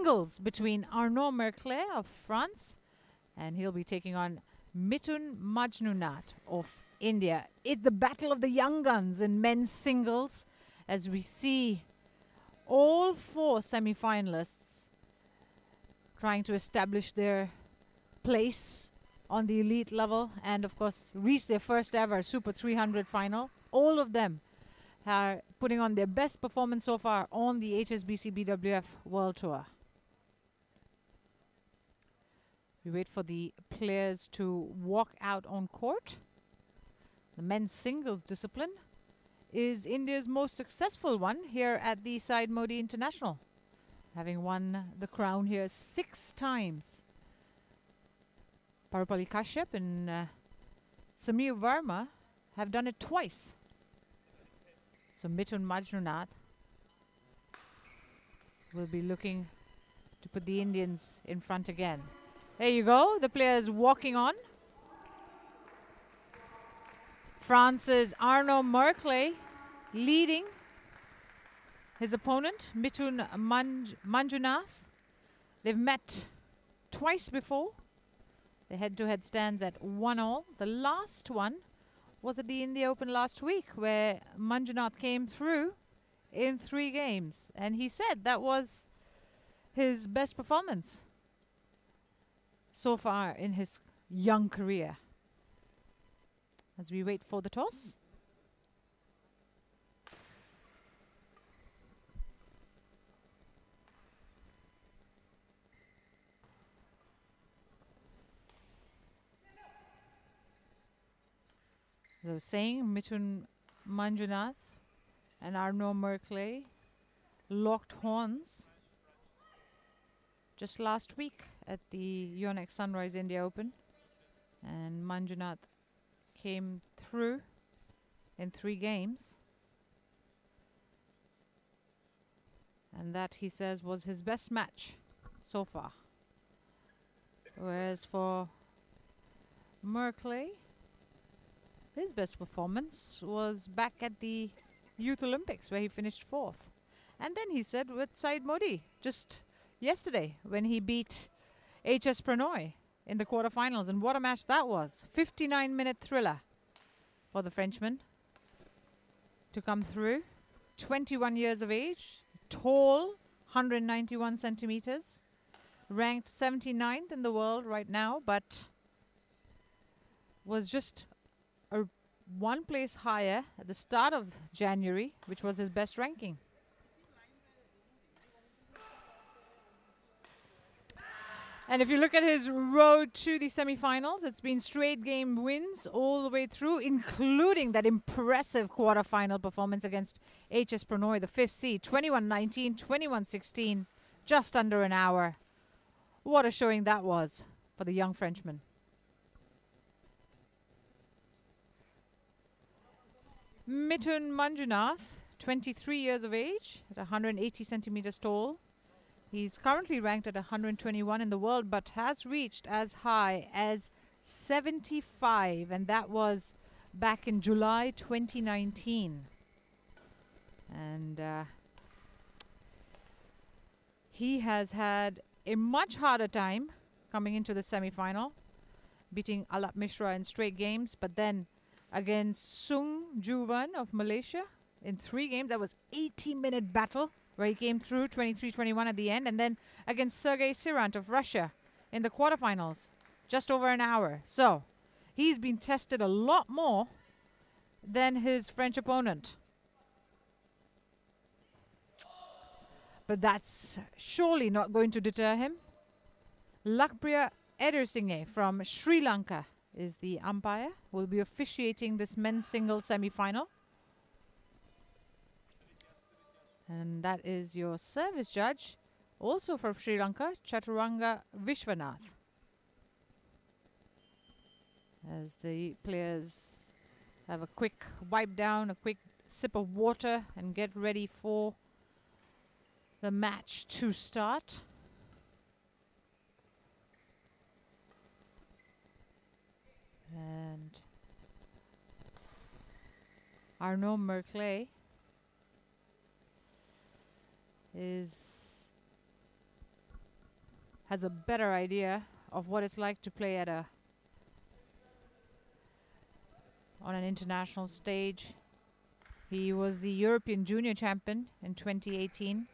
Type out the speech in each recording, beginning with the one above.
singles between Arnaud Merkle of France, and he'll be taking on Mithun Manjunath of India. It's the battle of the young guns in men's singles, as we see all four semi-finalists trying to establish their place on the elite level and, of course, reach their first ever Super 300 final. All of them are putting on their best performance so far on the HSBC BWF World Tour. We wait for the players to walk out on court. The men's singles discipline is India's most successful one here at the Syed Modi International, having won the crown here 6 times. Parupalli Kashyap and Samir Verma have done it twice. So Mithun Manjunath will be looking to put the Indians in front again. There you go, the players walking on. France's Arnaud Merkle leading his opponent, Mithun Manjunath. They've met twice before. The head-to-head stands at 1-all. The last one was at the India Open last week, where Manjunath came through in 3 games. And he said that was his best performance so far in his young career. As we wait for the toss. As I was saying, Mithun Manjunath and Arnaud Merkle locked horns just last week at the Yonex Sunrise India Open, and Manjunath came through in 3 games, and that, he says, was his best match so far. Whereas for Merkle, his best performance was back at the Youth Olympics, where he finished 4th. And then he said with Syed Modi just yesterday when he beat HS Pranoy in the quarterfinals. And what a match that was. 59-minute thriller for the Frenchman to come through. 21 years of age, tall, 191 centimeters, ranked 79th in the world right now, but was just 1 place higher at the start of January, which was his best ranking. And if you look at his road to the semifinals, it's been straight game wins all the way through, including that impressive quarterfinal performance against HS Pranoy, the 5th seed, 21-19, 21-16, just under an hour. What a showing that was for the young Frenchman. Mithun Manjunath, 23 years of age, at 180 centimeters tall. He's currently ranked at 121 in the world, but has reached as high as 75, and that was back in July 2019. And he has had a much harder time coming into the semi-final, beating Alap Mishra in straight games, but then against Sung Juvan of Malaysia in 3 games. That was 80-minute battle where he came through 23-21 at the end. And then against Sergei Sirant of Russia in the quarterfinals, just over an hour. So he's been tested a lot more than his French opponent. But that's surely not going to deter him. Lakpriya Edersinghe from Sri Lanka is the umpire, will be officiating this men's singles semi-final. And that is your service judge, also from Sri Lanka, Chaturanga Vishwanath. As the players have a quick wipe down, a quick sip of water, and get ready for the match to start. And Arnaud Merkle is has a better idea of what it's like to play at on an international stage. He was the European Junior Champion in 2018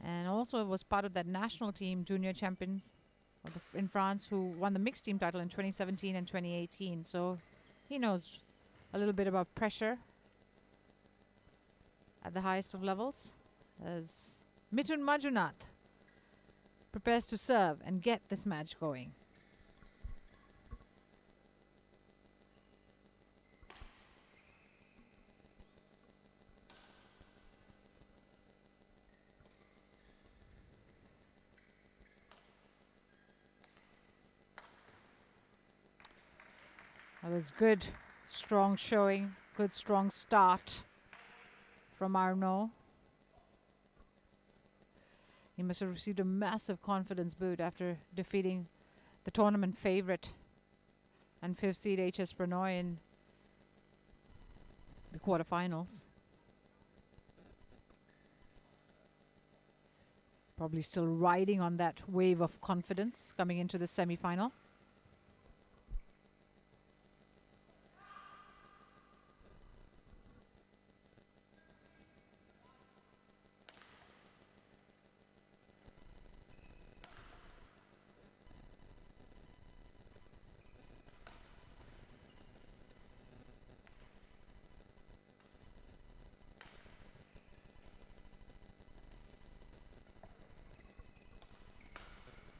and also was part of that national team Junior Champions in France who won the mixed team title in 2017 and 2018. So he knows a little bit about pressure at the highest of levels as Mithun Manjunath prepares to serve and get this match going. That was good, strong showing, good, strong start from Arnaud. He must have received a massive confidence boot after defeating the tournament favorite and 5th seed HSBC in the quarterfinals. Probably still riding on that wave of confidence coming into the semi-final.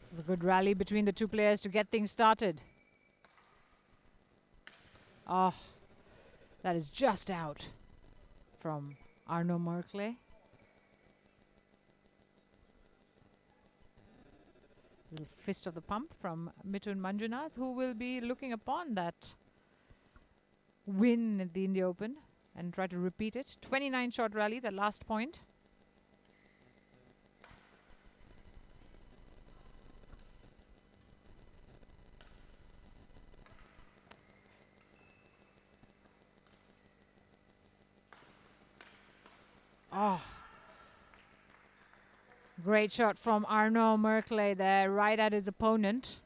This is a good rally between the two players to get things started. Oh, that is just out from Arnaud Merkle. Little fist of the pump from Mithun Manjunath, who will be looking upon that win at the India Open and try to repeat it. 29-shot rally, the last point. Oh, great shot from Arnaud Merkle there, right at his opponent.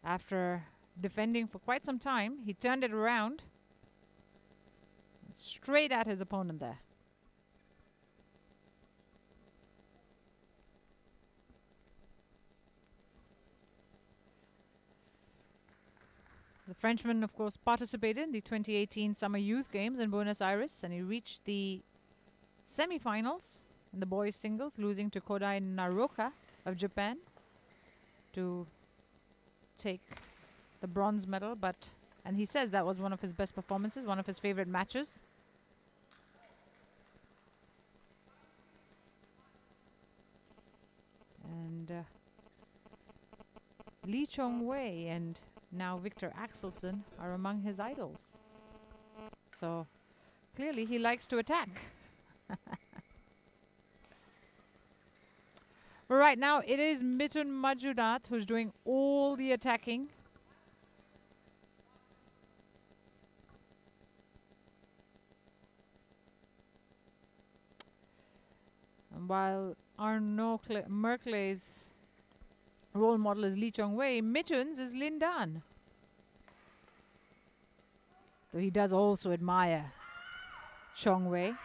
After defending for quite some time, he turned it around. Straight at his opponent there. The Frenchman, of course, participated in the 2018 Summer Youth Games in Buenos Aires, and he reached the semi-finals in the boys' singles, losing to Kodai Naroka of Japan to take the bronze medal. And he says that was one of his best performances, one of his favorite matches. And Lee Chong-wei and now Victor Axelsen are among his idols. So clearly he likes to attack. But right now it is Mithun Manjunath who's doing all the attacking. And while Arnaud Merkle's role model is Lee Chong-wei, Mithun's is Lin Dan. Though he does also admire Chong-wei. An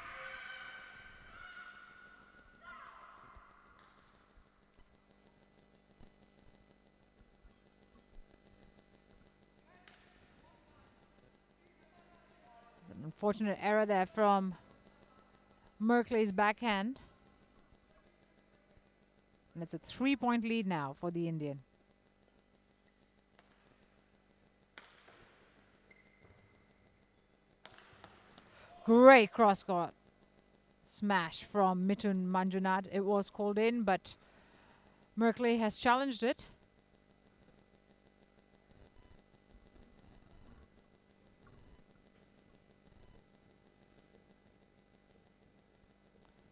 unfortunate error there from Merkle's backhand. And it's a 3-point lead now for the Indian. Great cross-court smash from Mithun Manjunath. It was called in, but Merkle has challenged it.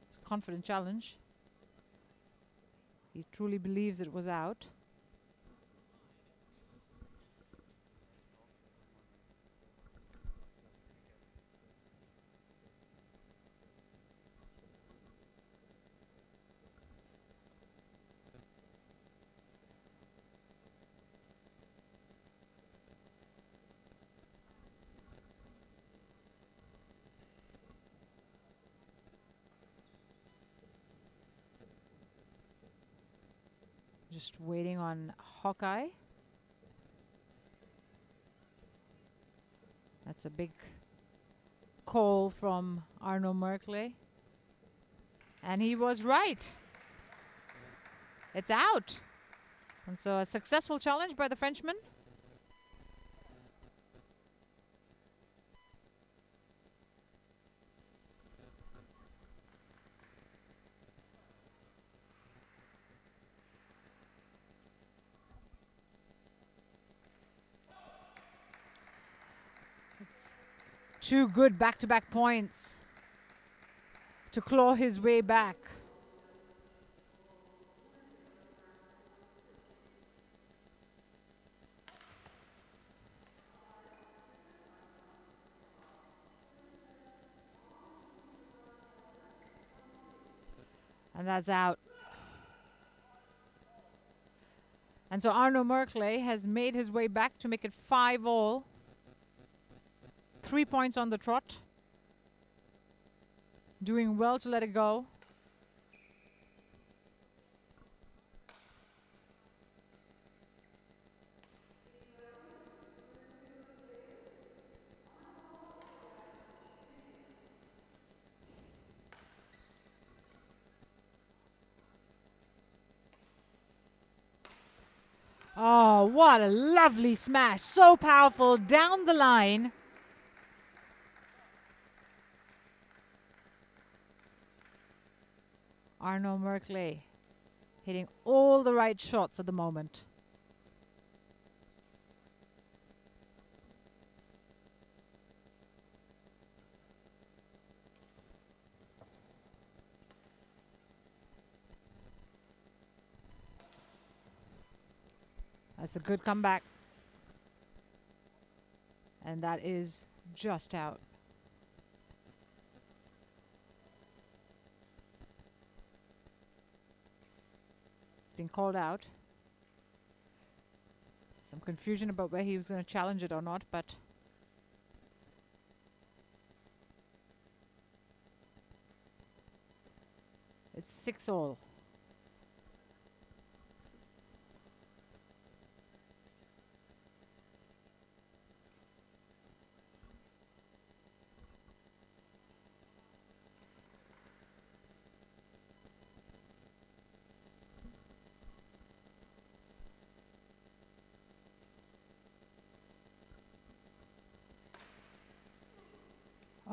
It's a confident challenge. He truly believes it was out. Just waiting on Hawkeye. That's a big call from Arnaud Merkle. And he was right. It's out. And so a successful challenge by the Frenchman. It's 2 good back-to-back points to claw his way back. And that's out. And so Arnaud Merkle has made his way back to make it 5-all. 3 points on the trot. Doing well to let it go. Oh, what a lovely smash. So powerful down the line. Arnaud Merkle hitting all the right shots at the moment. That's a good comeback. And that is just out. It's been called out. Some confusion about where he was going to challenge it or not, but it's 6-all.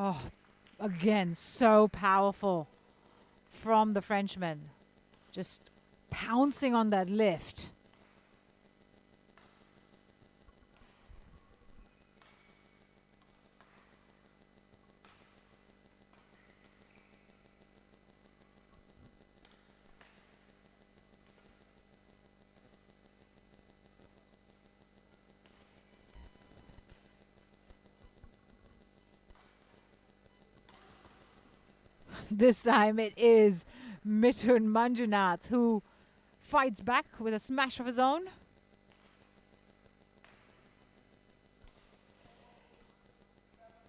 Oh, again, so powerful from the Frenchman. Just pouncing on that lift. This time it is Mithun Manjunath who fights back with a smash of his own.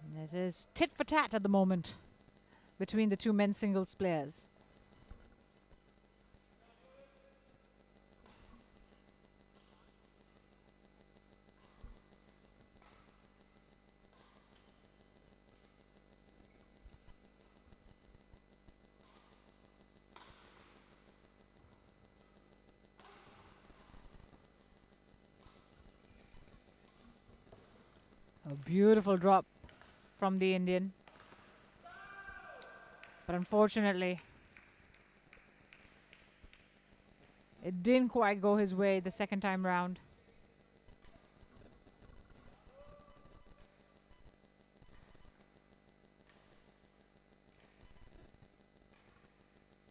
And it is tit for tat at the moment between the 2 men's singles players. A beautiful drop from the Indian. But unfortunately, it didn't quite go his way the second time round.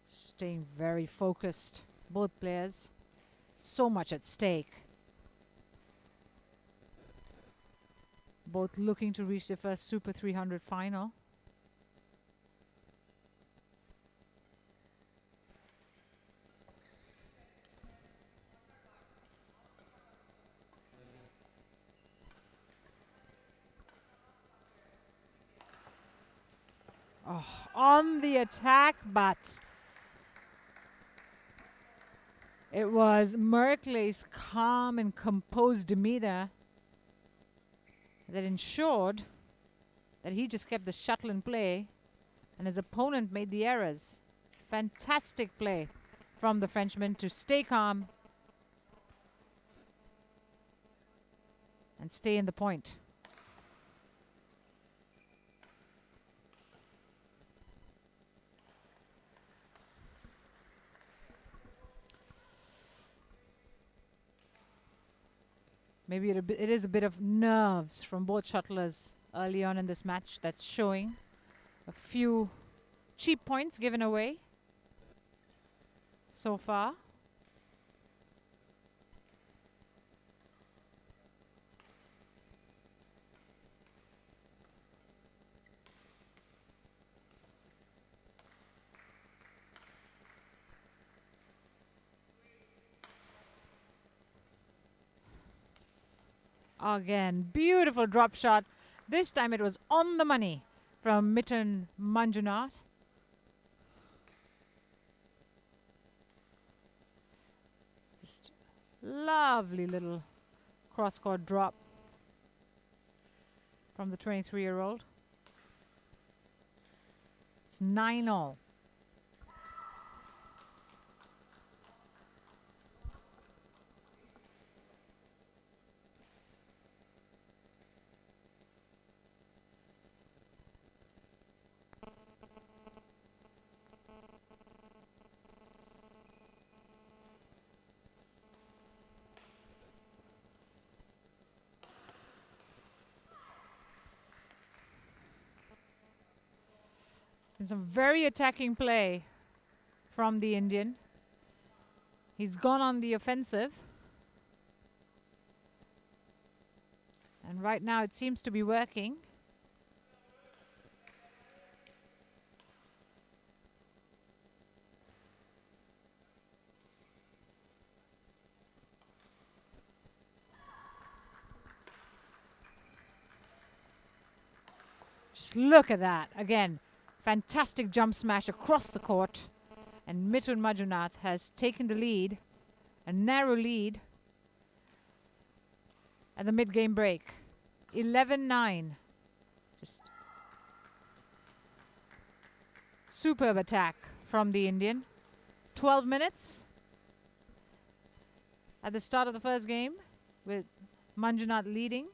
Staying very focused, both players. So much at stake. Both looking to reach their first Super 300 final. Oh, on the attack, but It was Merkle's calm and composed demeanor that ensured that he just kept the shuttle in play and his opponent made the errors. Fantastic play from the Frenchman to stay calm and stay in the point. Maybe it is a bit of nerves from both shuttlers early on in this match that's showing. A few cheap points given away so far. Again, beautiful drop shot. This time it was on the money from Mithun Manjunath. Just lovely little cross-court drop from the 23-year-old. It's 9-all. And some very attacking play from the Indian. He's gone on the offensive. And right now it seems to be working. Just look at that. Again, fantastic jump smash across the court. And Mithun Manjunath has taken the lead, a narrow lead, at the mid-game break. 11-9. Just superb attack from the Indian. 12 minutes at the start of the first game with Manjunath leading.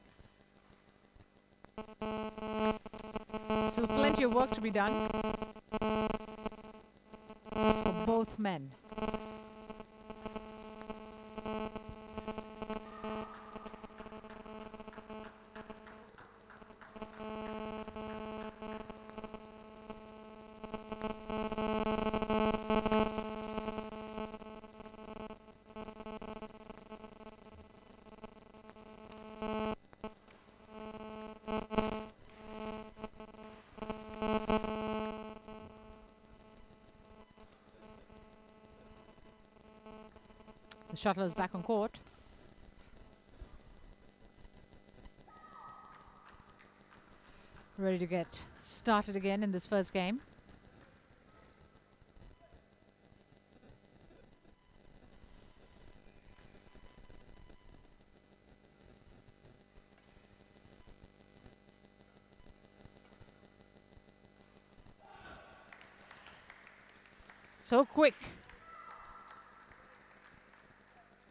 Still plenty of work to be done for both men. The shuttle is back on court. Ready to get started again in this first game. So quick.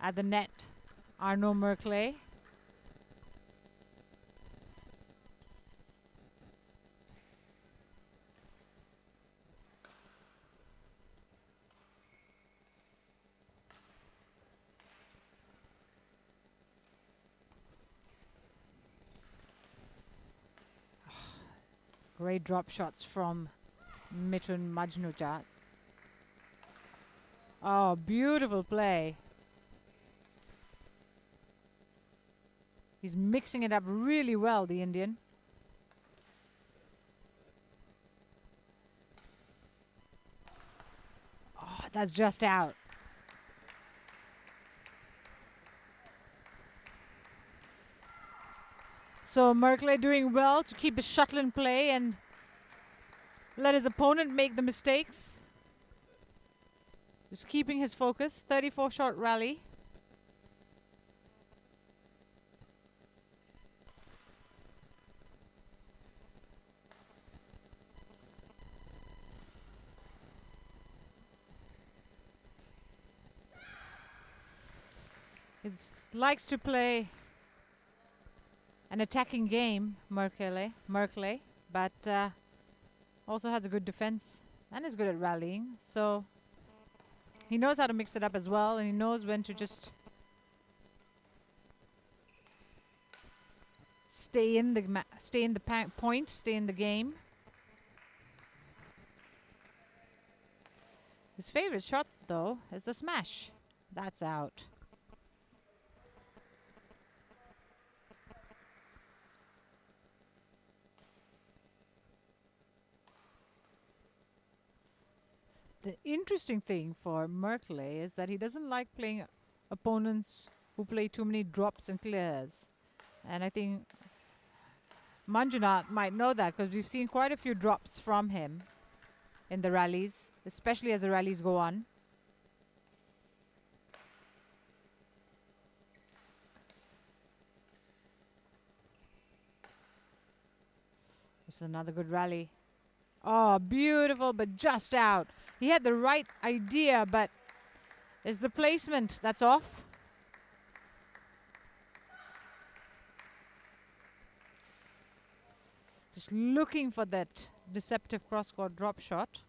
At the net, Arnaud Merkle. Great drop shots from Mithun Manjunath. Oh, beautiful play. He's mixing it up really well, the Indian. Oh, that's just out. So Merkle doing well to keep his shuttle in play and let his opponent make the mistakes. Just keeping his focus. 34 shot rally. He likes to play an attacking game, Merkle, but also has a good defense and is good at rallying. So he knows how to mix it up as well, and he knows when to just stay in the point, stay in the game. His favorite shot, though, is the smash. That's out. The interesting thing for Merkle is that he doesn't like playing opponents who play too many drops and clears. And I think Manjunath might know that, because we've seen quite a few drops from him in the rallies, especially as the rallies go on. This is another good rally. Oh, beautiful, but just out. He had the right idea, but it's the placement that's off. Just looking for that deceptive cross-court drop shot.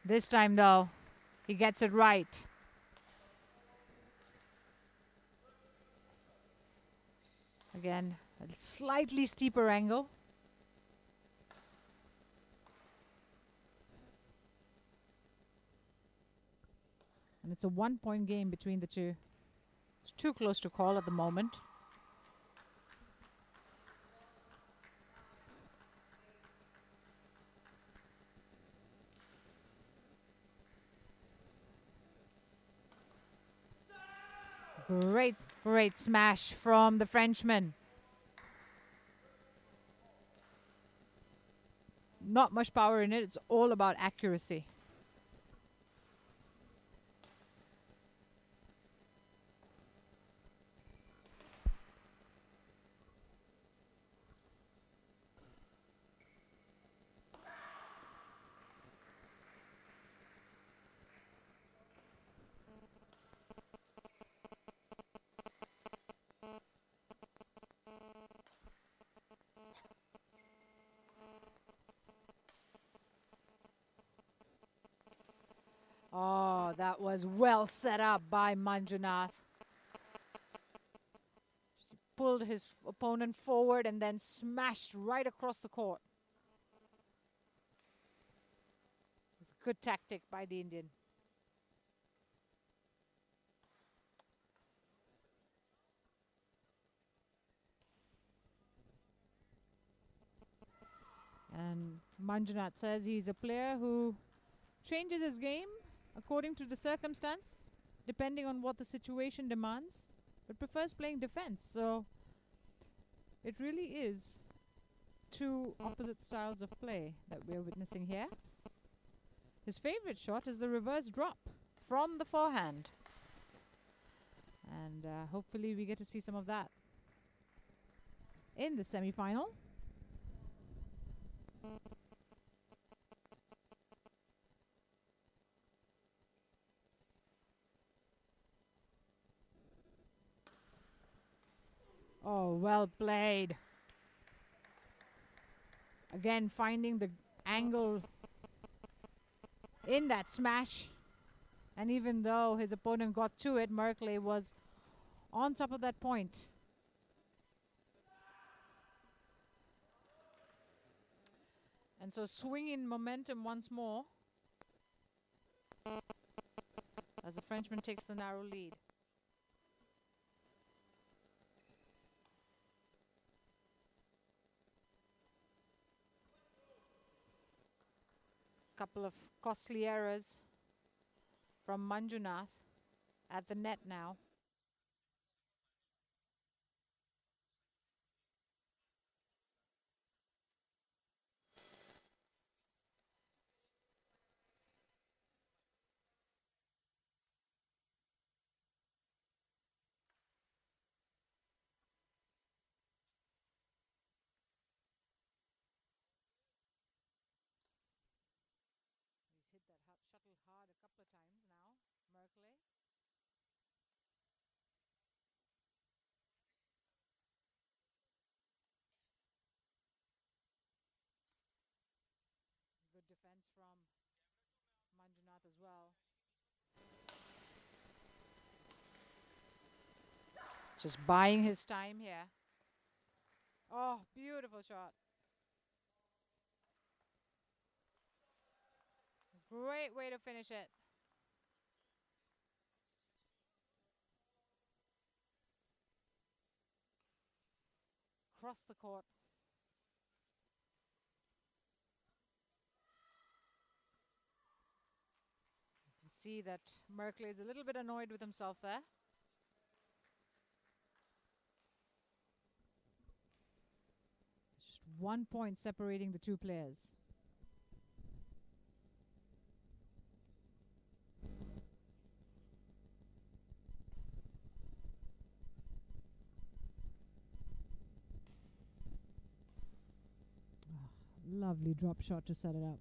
This time, though, he gets it right. Again, a slightly steeper angle. And it's a one-point game between the two. It's too close to call at the moment. Great smash from the Frenchman. Not much power in it. It's all about accuracy. Oh, that was well set up by Manjunath. Pulled his opponent forward and then smashed right across the court. It's a good tactic by the Indian. And Manjunath says he's a player who changes his game according to the circumstance, depending on what the situation demands, but prefers playing defense. So it really is two opposite styles of play that we're witnessing here. His favorite shot is the reverse drop from the forehand. And hopefully we get to see some of that in the semi-final. Oh, well played. Again, finding the angle in that smash. And even though his opponent got to it, Merkle was on top of that point. And so swinging momentum once more as the Frenchman takes the narrow lead. Couple of costly errors from Manjunath at the net now. He's hit that shuttle hard a couple of times now, Merkle. Good defense from Manjunath as well. Just buying his time here. Oh, beautiful shot. Great way to finish it. Across the court. You can see that Merkle is a little bit annoyed with himself there. Just 1 point separating the two players. Lovely drop shot to set it up.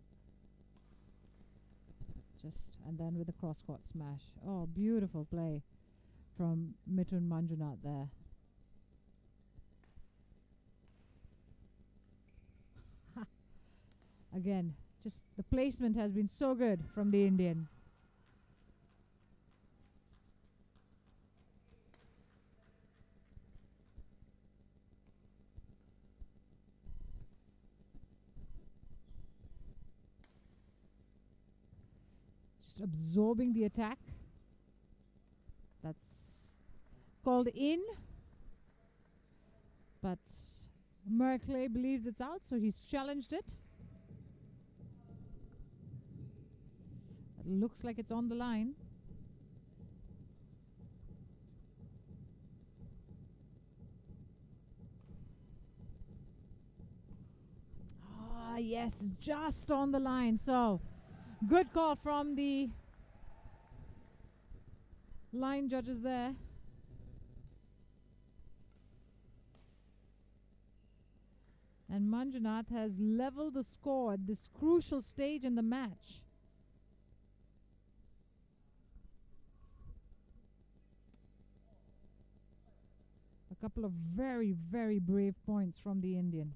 And then with the cross court smash. Oh, beautiful play from Mithun Manjunath there. Again, just the placement has been so good from the Indian. Absorbing the attack. That's called in, but Merkle believes it's out, so he's challenged it. It looks like it's on the line. Ah, yes, just on the line. So good call from the line judges there. And Manjunath has leveled the score at this crucial stage in the match. A couple of very, very brave points from the Indian.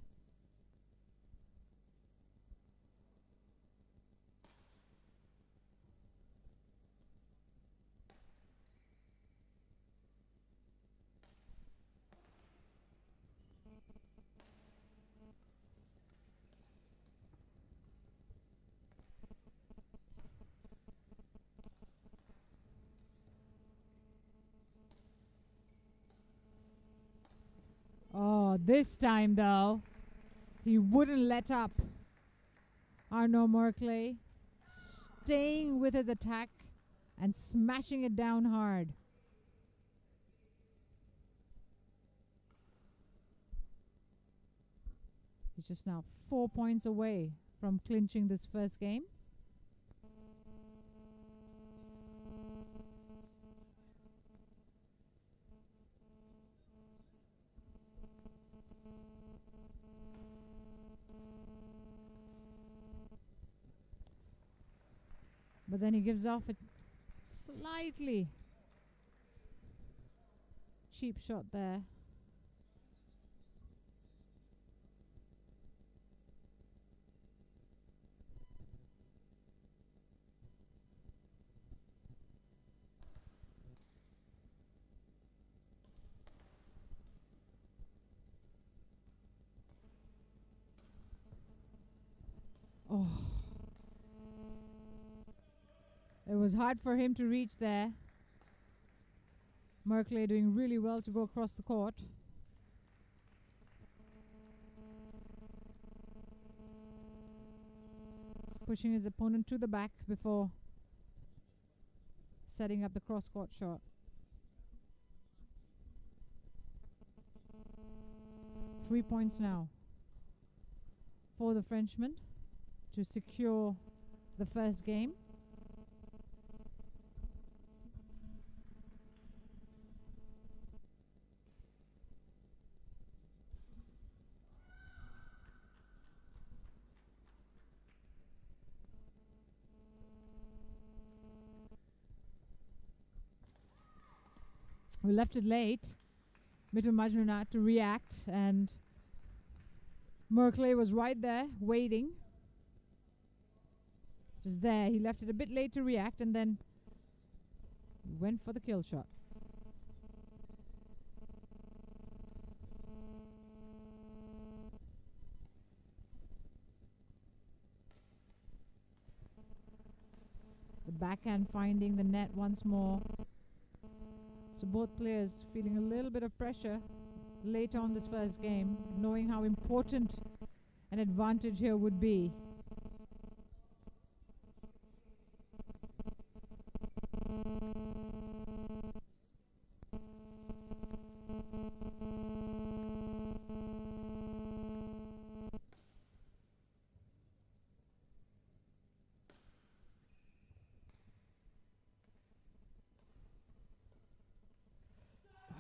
Oh, this time though, he wouldn't let up. Arnaud Merkle staying with his attack and smashing it down hard. He's just now 4 points away from clinching this first game. But then he gives off a slightly cheap shot there. Oh. It was hard for him to reach there. Merkle doing really well to go across the court. Just pushing his opponent to the back before setting up the cross-court shot. Three points now for the Frenchman to secure the first game. We left it late, Mithun Manjunath to react, and Merkle was right there, waiting. Just there, he left it a bit late to react, and then went for the kill shot. The backhand finding the net once more. So both players feeling a little bit of pressure later on this first game, knowing how important an advantage here would be.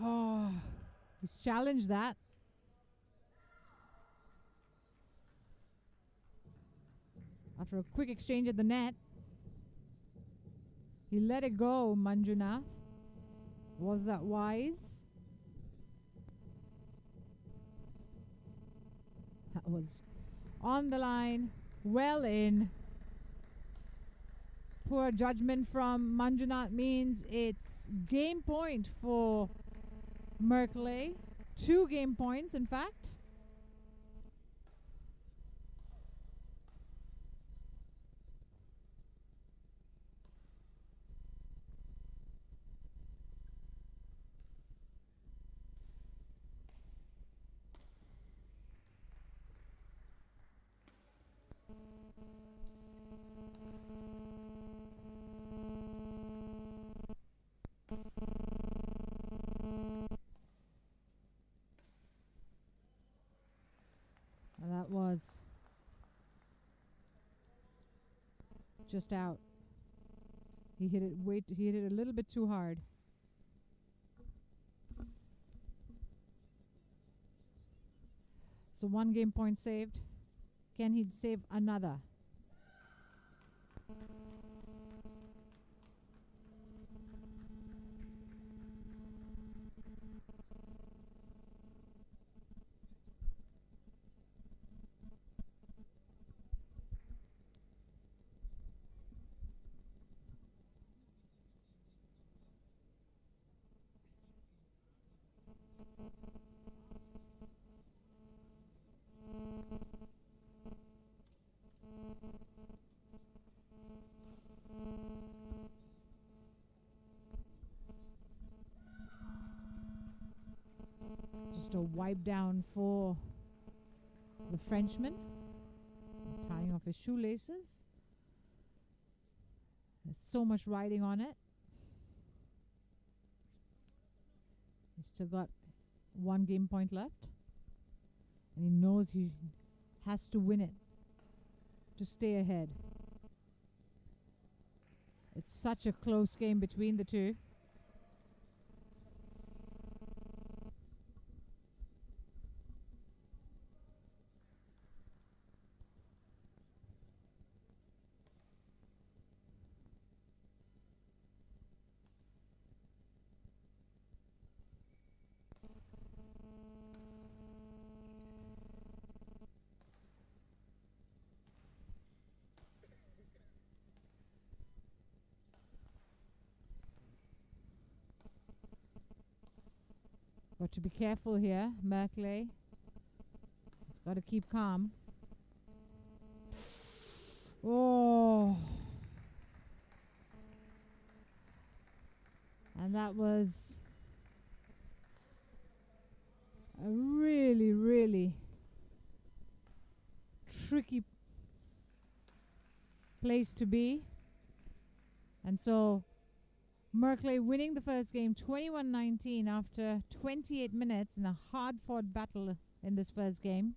Oh, he's challenged that. After a quick exchange at the net, he let it go, Manjunath. Was that wise? That was on the line, well in. Poor judgment from Manjunath means it's game point for Merkle. 2 game points, in fact. And that was just out. He hit it he hit it a little bit too hard. So 1 game point saved. Can he save another? Just a wipe down for the Frenchman, tying off his shoelaces. There's so much riding on it. He's still got 1 game point left, and he knows he has to win it to stay ahead. It's such a close game between the two. Got to be careful here, Merkle. It's got to keep calm. Oh. And that was a really, really tricky place to be. And so Merkle winning the first game 21-19 after 28 minutes in a hard-fought battle in this first game.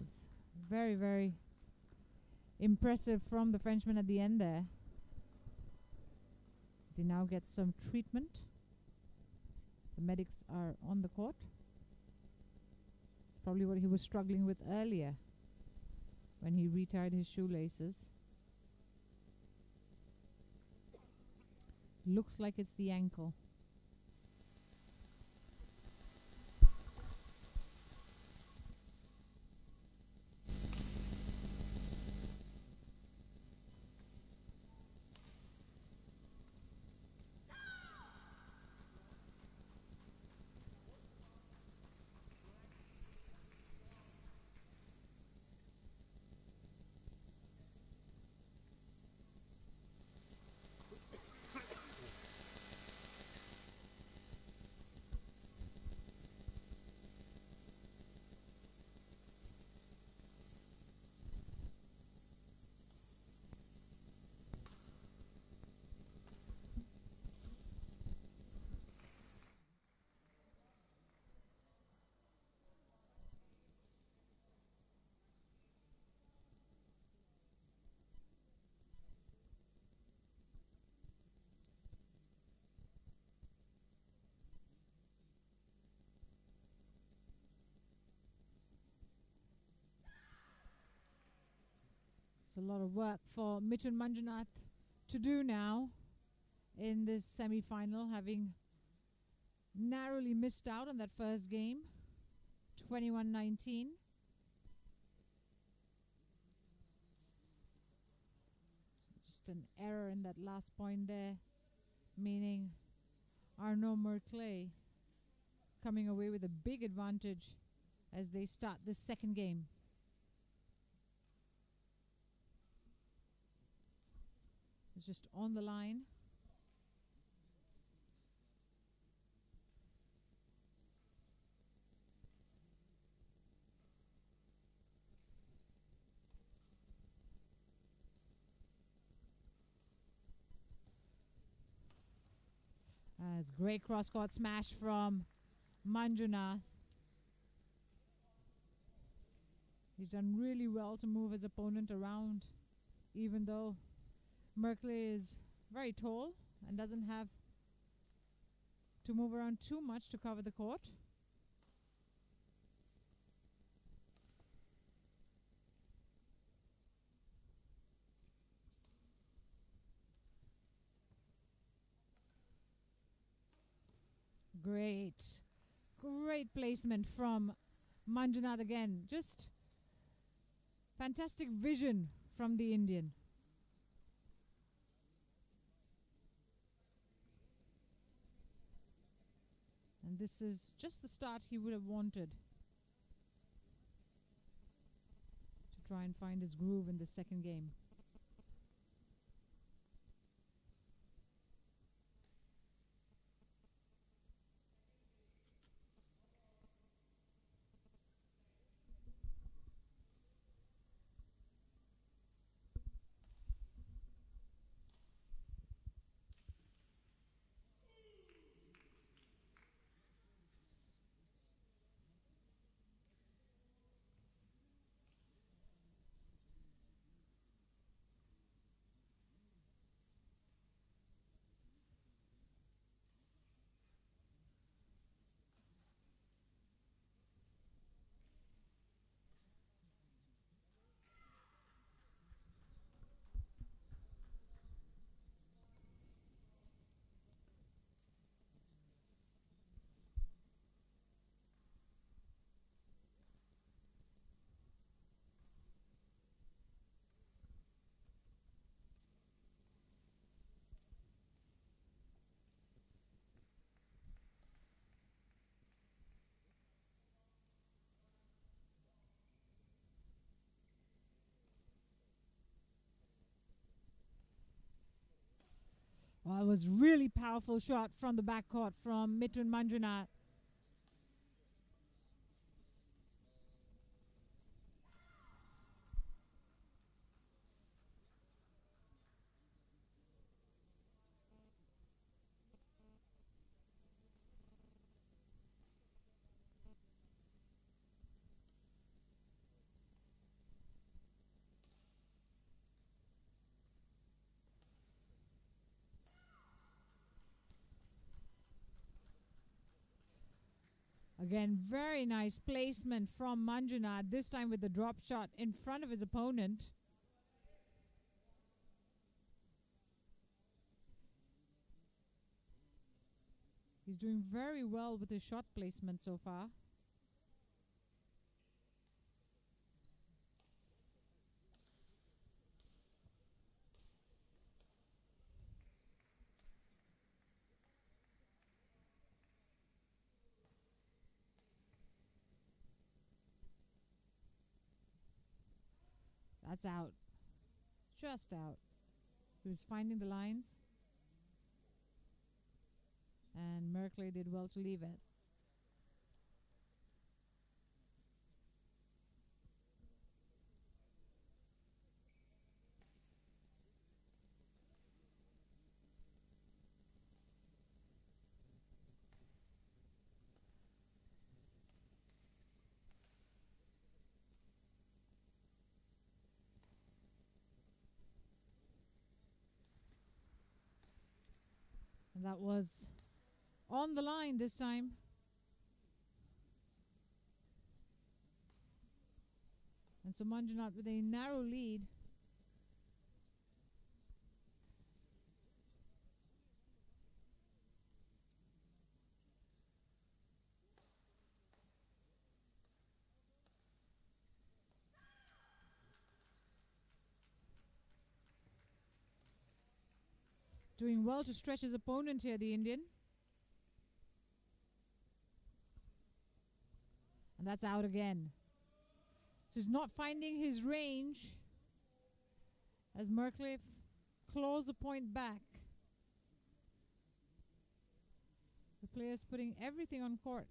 It's very, very impressive from the Frenchman at the end there. As he now gets some treatment. The medics are on the court. It's probably what he was struggling with earlier when he retied his shoelaces. Looks like it's the ankle. A lot of work for Mithun Manjunath to do now in this semi-final, having narrowly missed out on that first game, 21-19. Just an error in that last point there, meaning Arnaud Merkle coming away with a big advantage as they start this second game. It's just on the line. It's great cross-court smash from Manjunath. He's done really well to move his opponent around, even though Merkle is very tall and doesn't have to move around too much to cover the court. Great placement from Manjunath again. Just fantastic vision from the Indian. And this is just the start he would have wanted to try and find his groove in the second game. Well, it was really powerful shot from the backcourt from Mithun Manjunath. Again, very nice placement from Manjunath, this time with the drop shot in front of his opponent. He's doing very well with his shot placement so far. That's out. Just out. He was finding the lines. And Merkle did well to leave it. And that was on the line this time. And so Manjunath with a narrow lead. Doing well to stretch his opponent here, the Indian. And that's out again. So he's not finding his range as Merkle claws the point back. The player's putting everything on court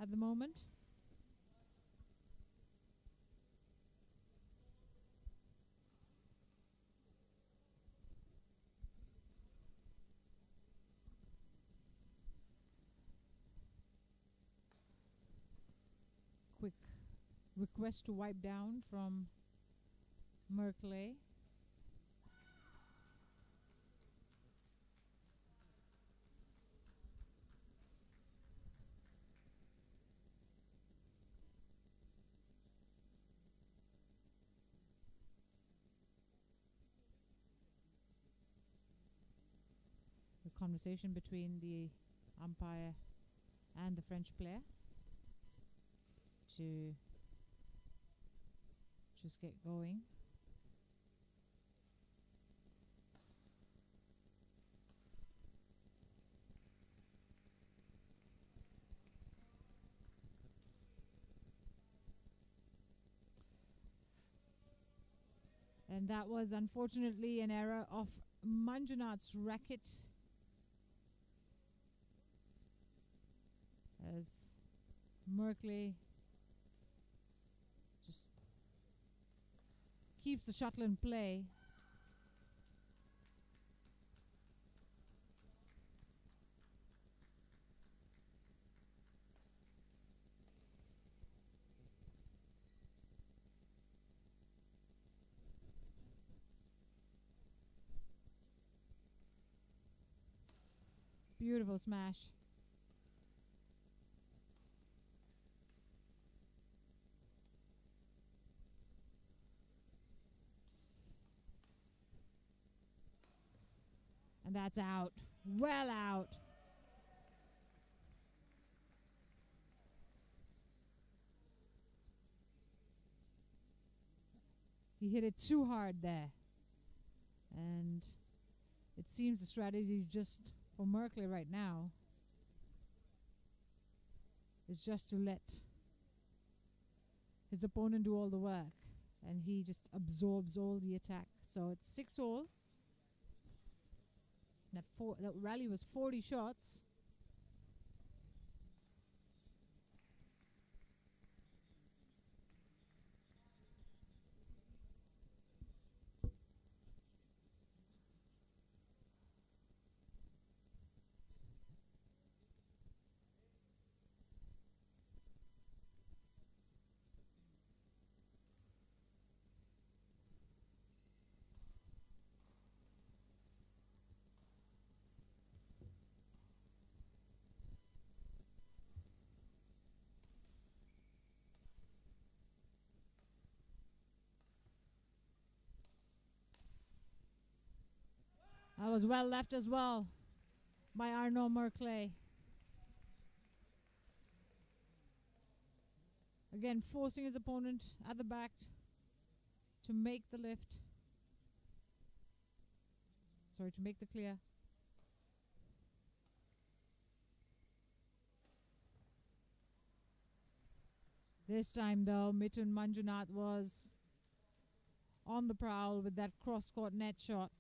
at the moment. Quick request to wipe down from Merkle. The conversation between the umpire and the French player to just get going. And that was unfortunately an error of Manjunath's racket, as Merkle just keeps the shuttle in play. Beautiful smash. And that's out. Well out. He hit it too hard there. And it seems the strategy just for Merkle right now is just to let his opponent do all the work, and he just absorbs all the attack. So it's 6-all. That rally was 40 shots. That was well left as well by Arnaud Merkle. Again, forcing his opponent at the back to make the lift. Sorry, to make the clear. This time, though, Mithun Manjunath was on the prowl with that cross-court net shot.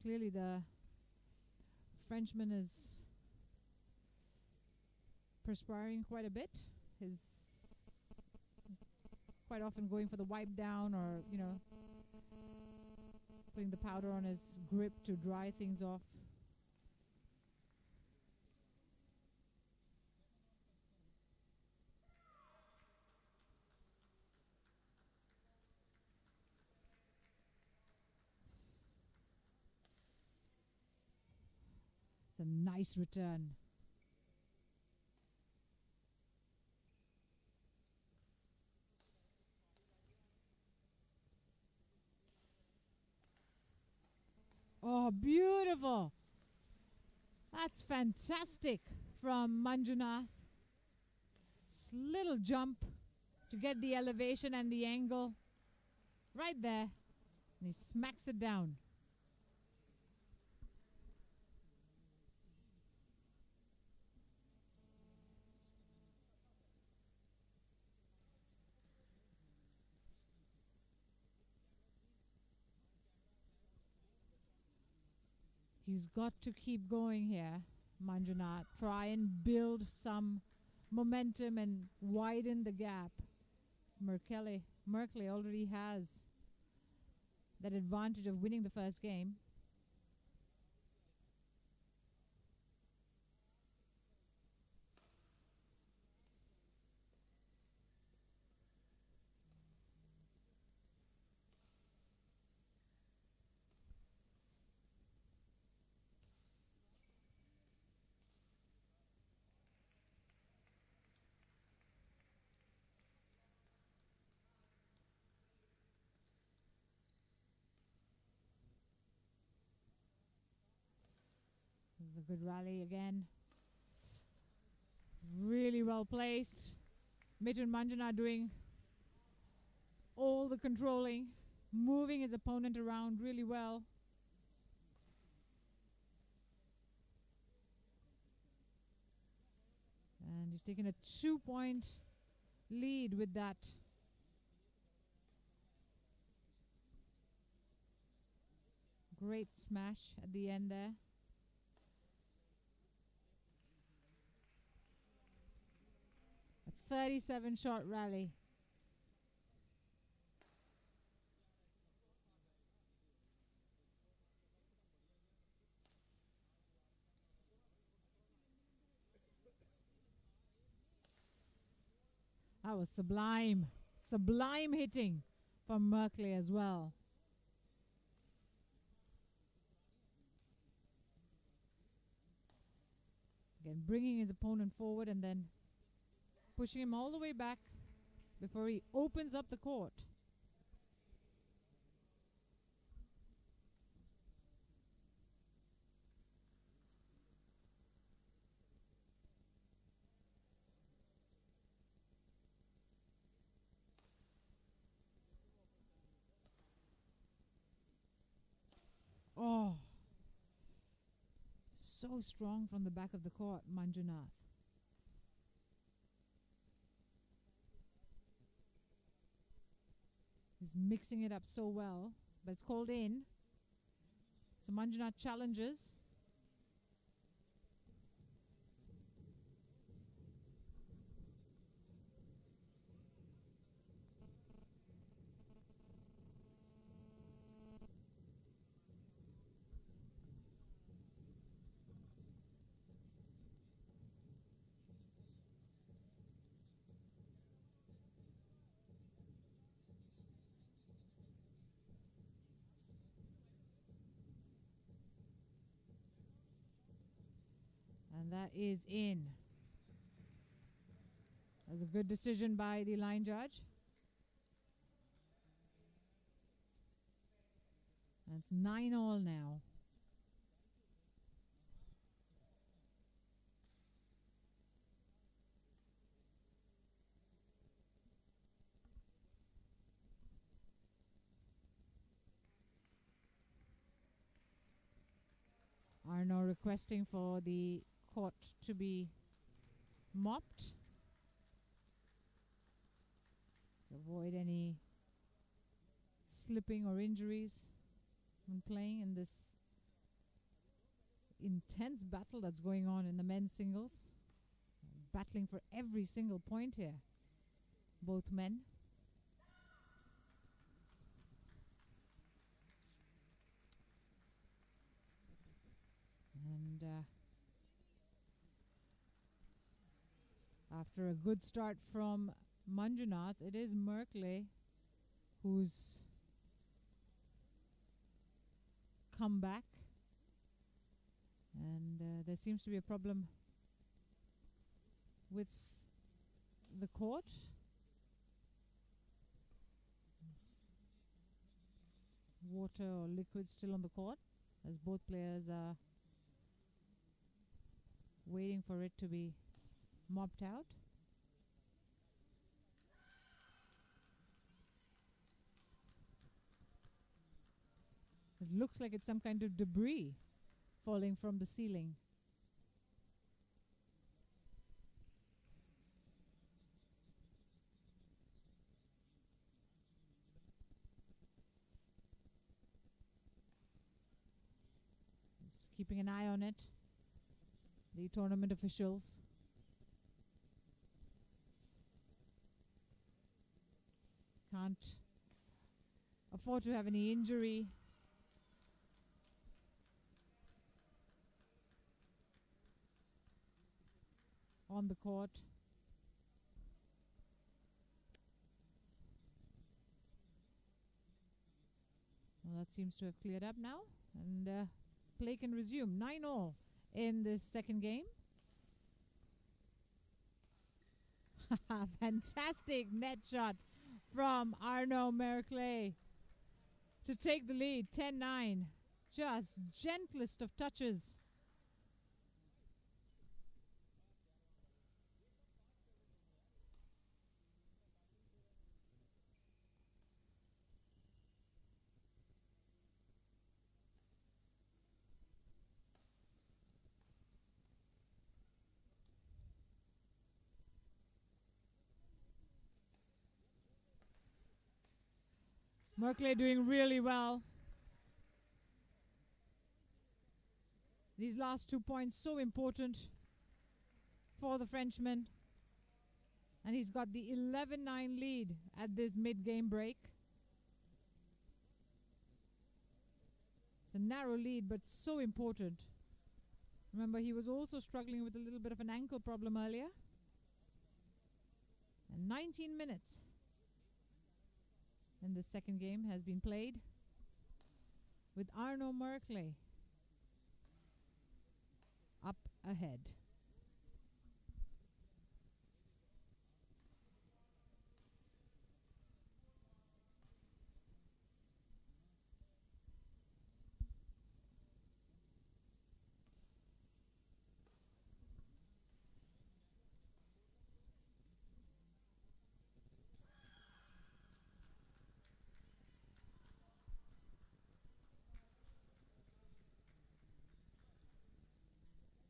Clearly the Frenchman is perspiring quite a bit. He's quite often going for the wipe down, or, you know, putting the powder on his grip to dry things off. It's a nice return. Oh, beautiful. That's fantastic from Manjunath. Little jump to get the elevation and the angle right there. And he smacks it down. He's got to keep going here, Manjunath. Try and build some momentum and widen the gap. Merkle already has that advantage of winning the first game. This is a good rally again. Really well placed. Mithun Manjunath doing all the controlling, moving his opponent around really well. And he's taking a 2-point lead with that. Great smash at the end there. A 37-shot rally. That was sublime. Sublime hitting from Merkle as well. Again, bringing his opponent forward and then pushing him all the way back before he opens up the court. Oh, so strong from the back of the court, Manjunath. He's mixing it up so well, but it's called in. So Manjunath challenges. is in. That was a good decision by the line judge. And it's 9-all now. Arnaud requesting for the court to be mopped to avoid any slipping or injuries when playing in this intense battle that's going on in the men's singles. Battling for every single point here, both men. And after a good start from Manjunath, it is Merkle who's come back. And there seems to be a problem with the court. Water or liquid still on the court as both players are waiting for it to be mopped out. It looks like it's some kind of debris falling from the ceiling. Just keeping an eye on it. The tournament officials. Can't afford to have any injury. On the court. Well, that seems to have cleared up now, and play can resume. 9-all in this second game. Fantastic net shot from Arnaud Merkle to take the lead. 10-9. Just gentlest of touches. Merkle doing really well. These last 2 points so important for the Frenchman. And he's got the 11-9 lead at this mid-game break. It's a narrow lead, but so important. Remember, he was also struggling with a little bit of an ankle problem earlier. And 19 minutes in the second game has been played with Arnaud Merkle up ahead.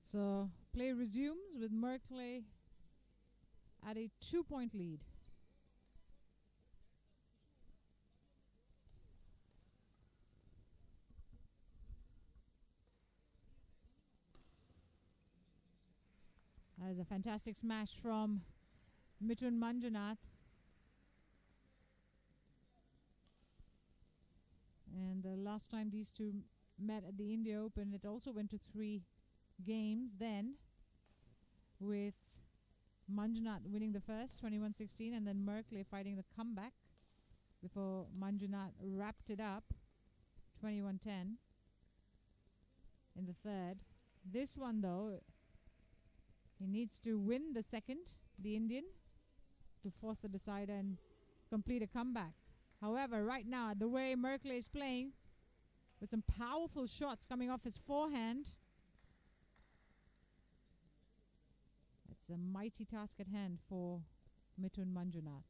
So play resumes with Merkle at a 2-point lead. That is a fantastic smash from Mithun Manjunath. And the last time these two met at the India Open, it also went to 3 games then, with Manjunath winning the first 21-16 and then Merkle fighting the comeback before Manjunath wrapped it up 21-10 in the third. This one though He needs to win the second, the Indian, to force the decider and complete a comeback. However, right now, the way Merkle is playing, with some powerful shots coming off his forehand, it's a mighty task at hand for Mithun Manjunath.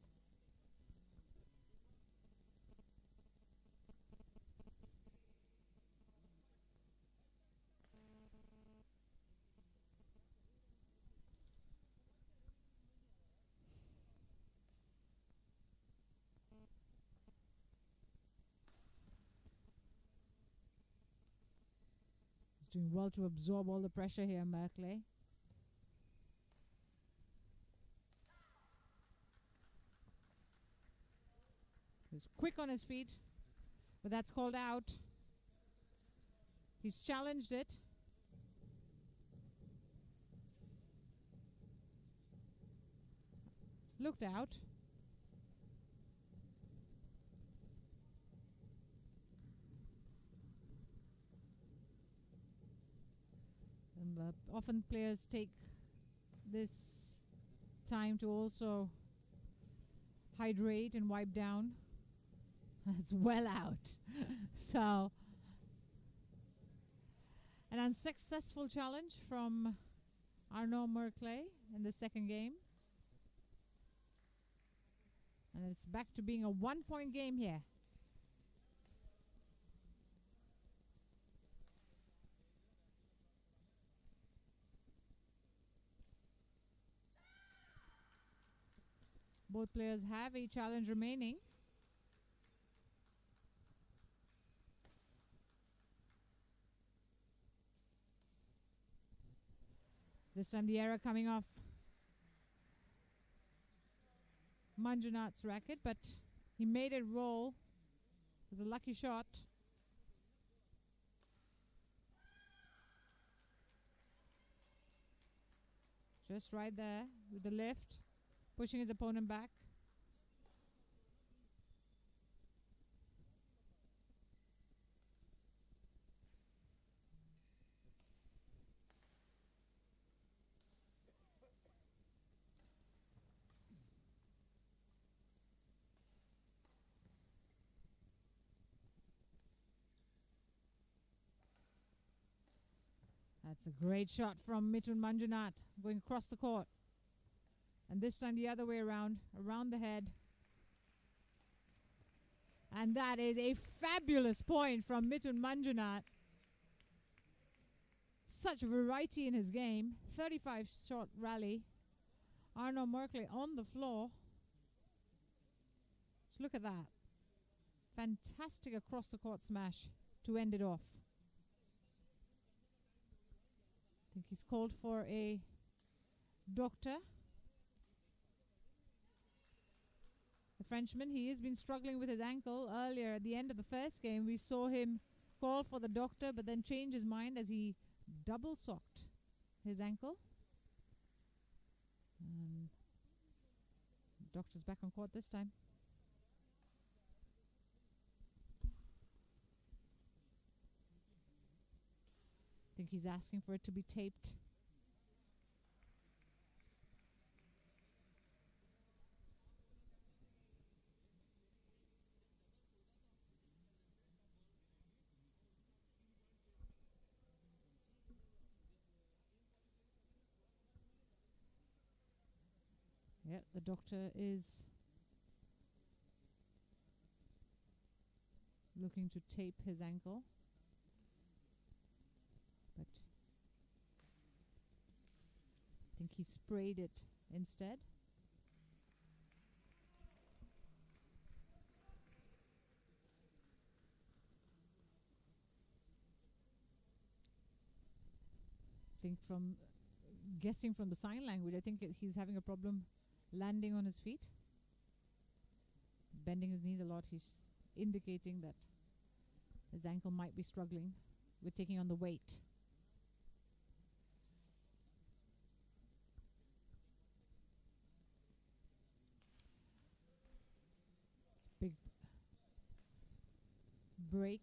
He's doing well to absorb all the pressure here, Merkle. He's quick on his feet, but that's called out. He's challenged it. Looked out. And, often players take this time to also hydrate and wipe down. It's well out. So, an unsuccessful challenge from Arnaud Merkle in the second game. And it's back to being a 1-point game here. Both players have a challenge remaining. This time the error coming off Manjunath's racket, but he made it roll. It was a lucky shot. Just right there with the lift, pushing his opponent back. That's a great shot from Mithun Manjunath, going across the court. And this time the other way around the head. And that is a fabulous point from Mithun Manjunath. Such variety in his game. 35-shot rally. Arnaud Merkle on the floor. Just look at that. Fantastic across the court smash to end it off. I think he's called for a doctor. The Frenchman, he has been struggling with his ankle. Earlier at the end of the first game, we saw him call for the doctor but then change his mind as he double socked his ankle. The doctor's back on court this time. I think he's asking for it to be taped. Yep, the doctor is looking to tape his ankle. But I think he sprayed it instead. I think from guessing from the sign language, I think he's having a problem landing on his feet. Bending his knees a lot, he's indicating that his ankle might be struggling with taking on the weight. It's a big break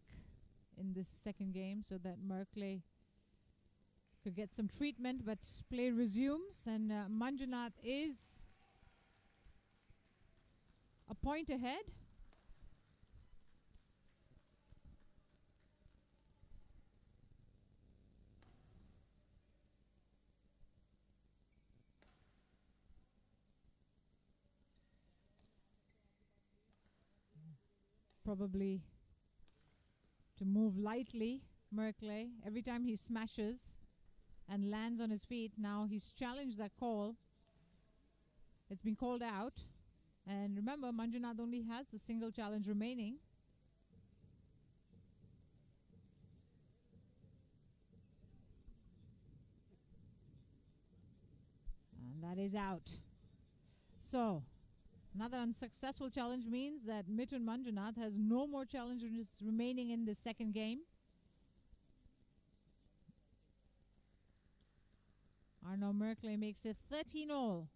in this second game so that Merkle Could get some treatment, but play resumes, and Manjunath is a point ahead. Probably to move lightly, Merkle. Every time he smashes and lands on his feet, now he's challenged that call. It's been called out. And remember, Manjunath only has the single challenge remaining. And that is out. So, another unsuccessful challenge means that Mithun Manjunath has no more challenges remaining in the second game. Arnaud Merkle makes it 13-all.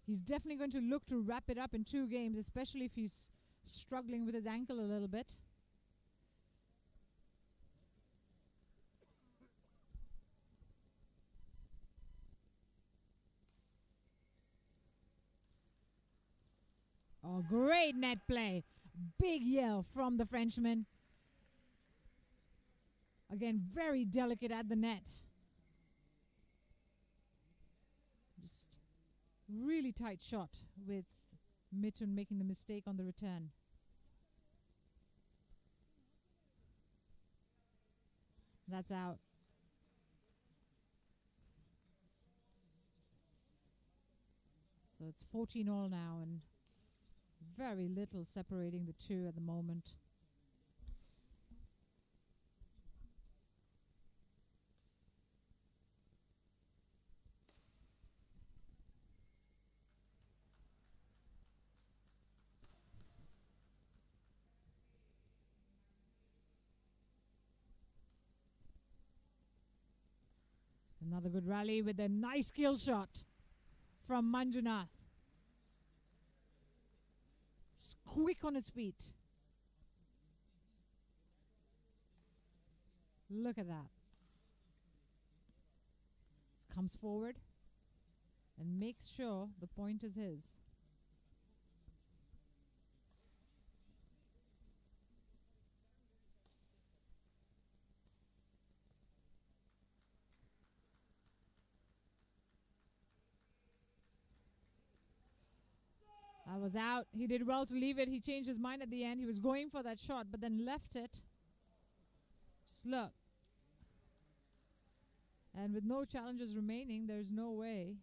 He's definitely going to look to wrap it up in 2 games, especially if he's struggling with his ankle a little bit. Oh, great net play. Big yell from the Frenchman. Again, very delicate at the net. Just really tight shot with Mithun making the mistake on the return. That's out. So it's 14-all now, and very little separating the two at the moment. Another good rally with a nice kill shot from Manjunath. Just quick on his feet. Look at that. Comes forward and makes sure the point is his. That was out. He did well to leave it. He changed his mind at the end. He was going for that shot, but then left it. Just look. And with no challenges remaining, there's no way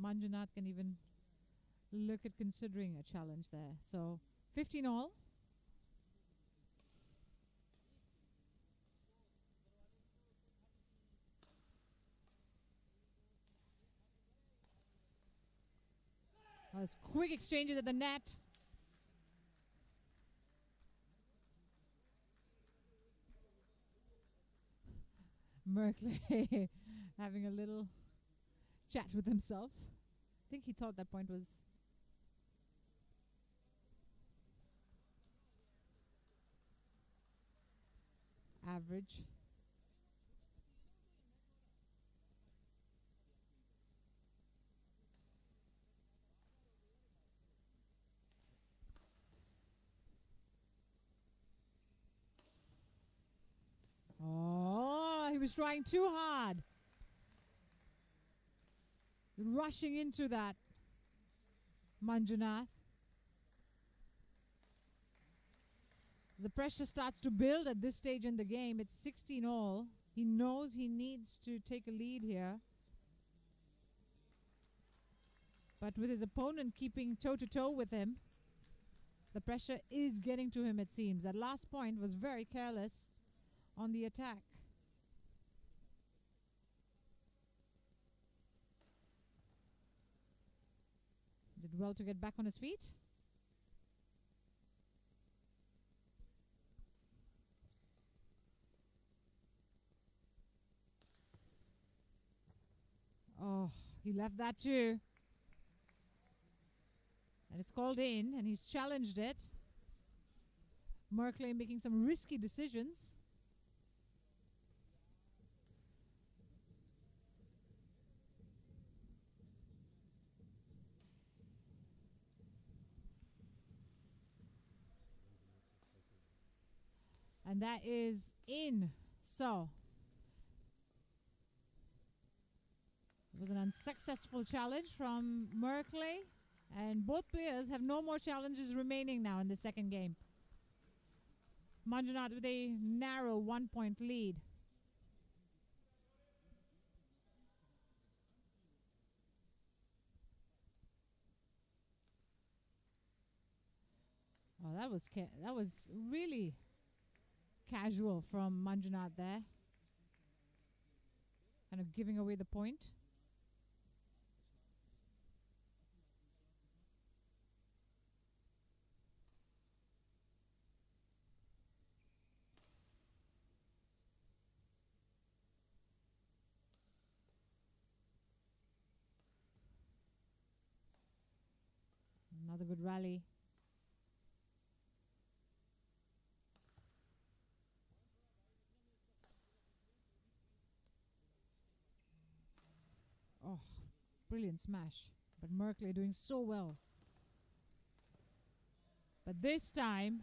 Manjunath can even look at considering a challenge there. So 15-all. Quick exchanges at the net. Merkle having a little chat with himself. I think he thought that point was average. Oh, he was trying too hard. Rushing into that, Manjunath. The pressure starts to build at this stage in the game. It's 16-all. He knows he needs to take a lead here. But with his opponent keeping toe-to-toe with him, the pressure is getting to him, it seems. That last point was very careless on the attack. Did well to get back on his feet. Oh, he left that too. And it's called in, and he's challenged it. Merkle making some risky decisions. And that is in. So it was an unsuccessful challenge from Merkle, and both players have no more challenges remaining now in the second game. Manjunath with a narrow 1-point lead. Oh, that was really casual from Manjunath there. Kind of giving away the point. Another good rally. Oh, brilliant smash. But Merkle doing so well. But this time,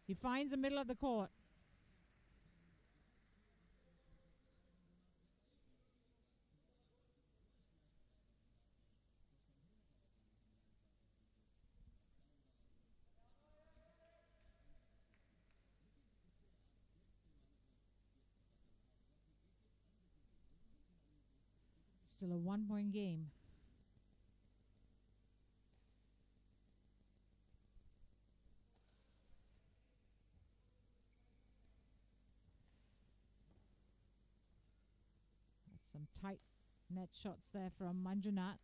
he finds the middle of the court. Still a 1-point game. That's some tight net shots there from Manjunath.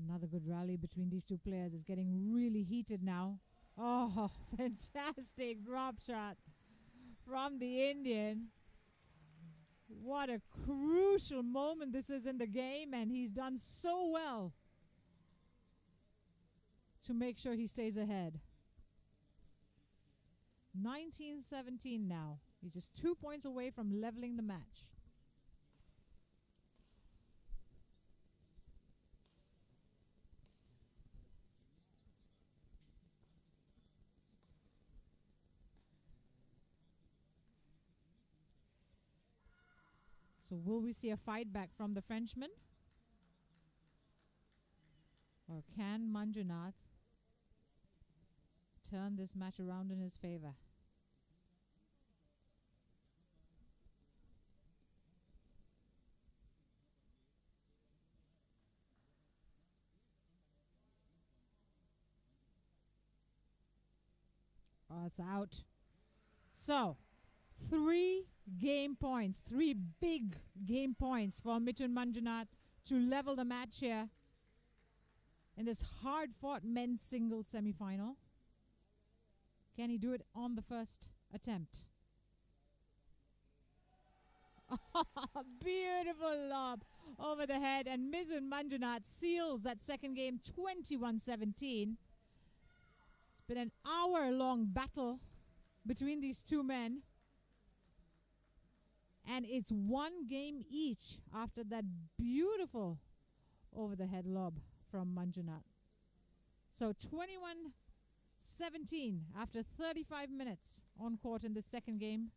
Another good rally between these two players. It's getting really heated now. Oh, fantastic drop shot from the Indian. What a crucial moment this is in the game, and he's done so well to make sure he stays ahead. 19-17 now. He's just 2 points away from leveling the match. So will we see a fight back from the Frenchman? Or can Manjunath turn this match around in his favor? Oh, it's out. So, 3 game points, 3 big game points for Mithun Manjunath to level the match here in this hard-fought men's singles semi-final. Can he do it on the first attempt? Beautiful lob over the head, and Mithun Manjunath seals that second game 21-17. It's been an hour-long battle between these two men, and it's 1 game each after that beautiful over-the-head lob from Manjunath. So 21-17 after 35 minutes on court in the second game,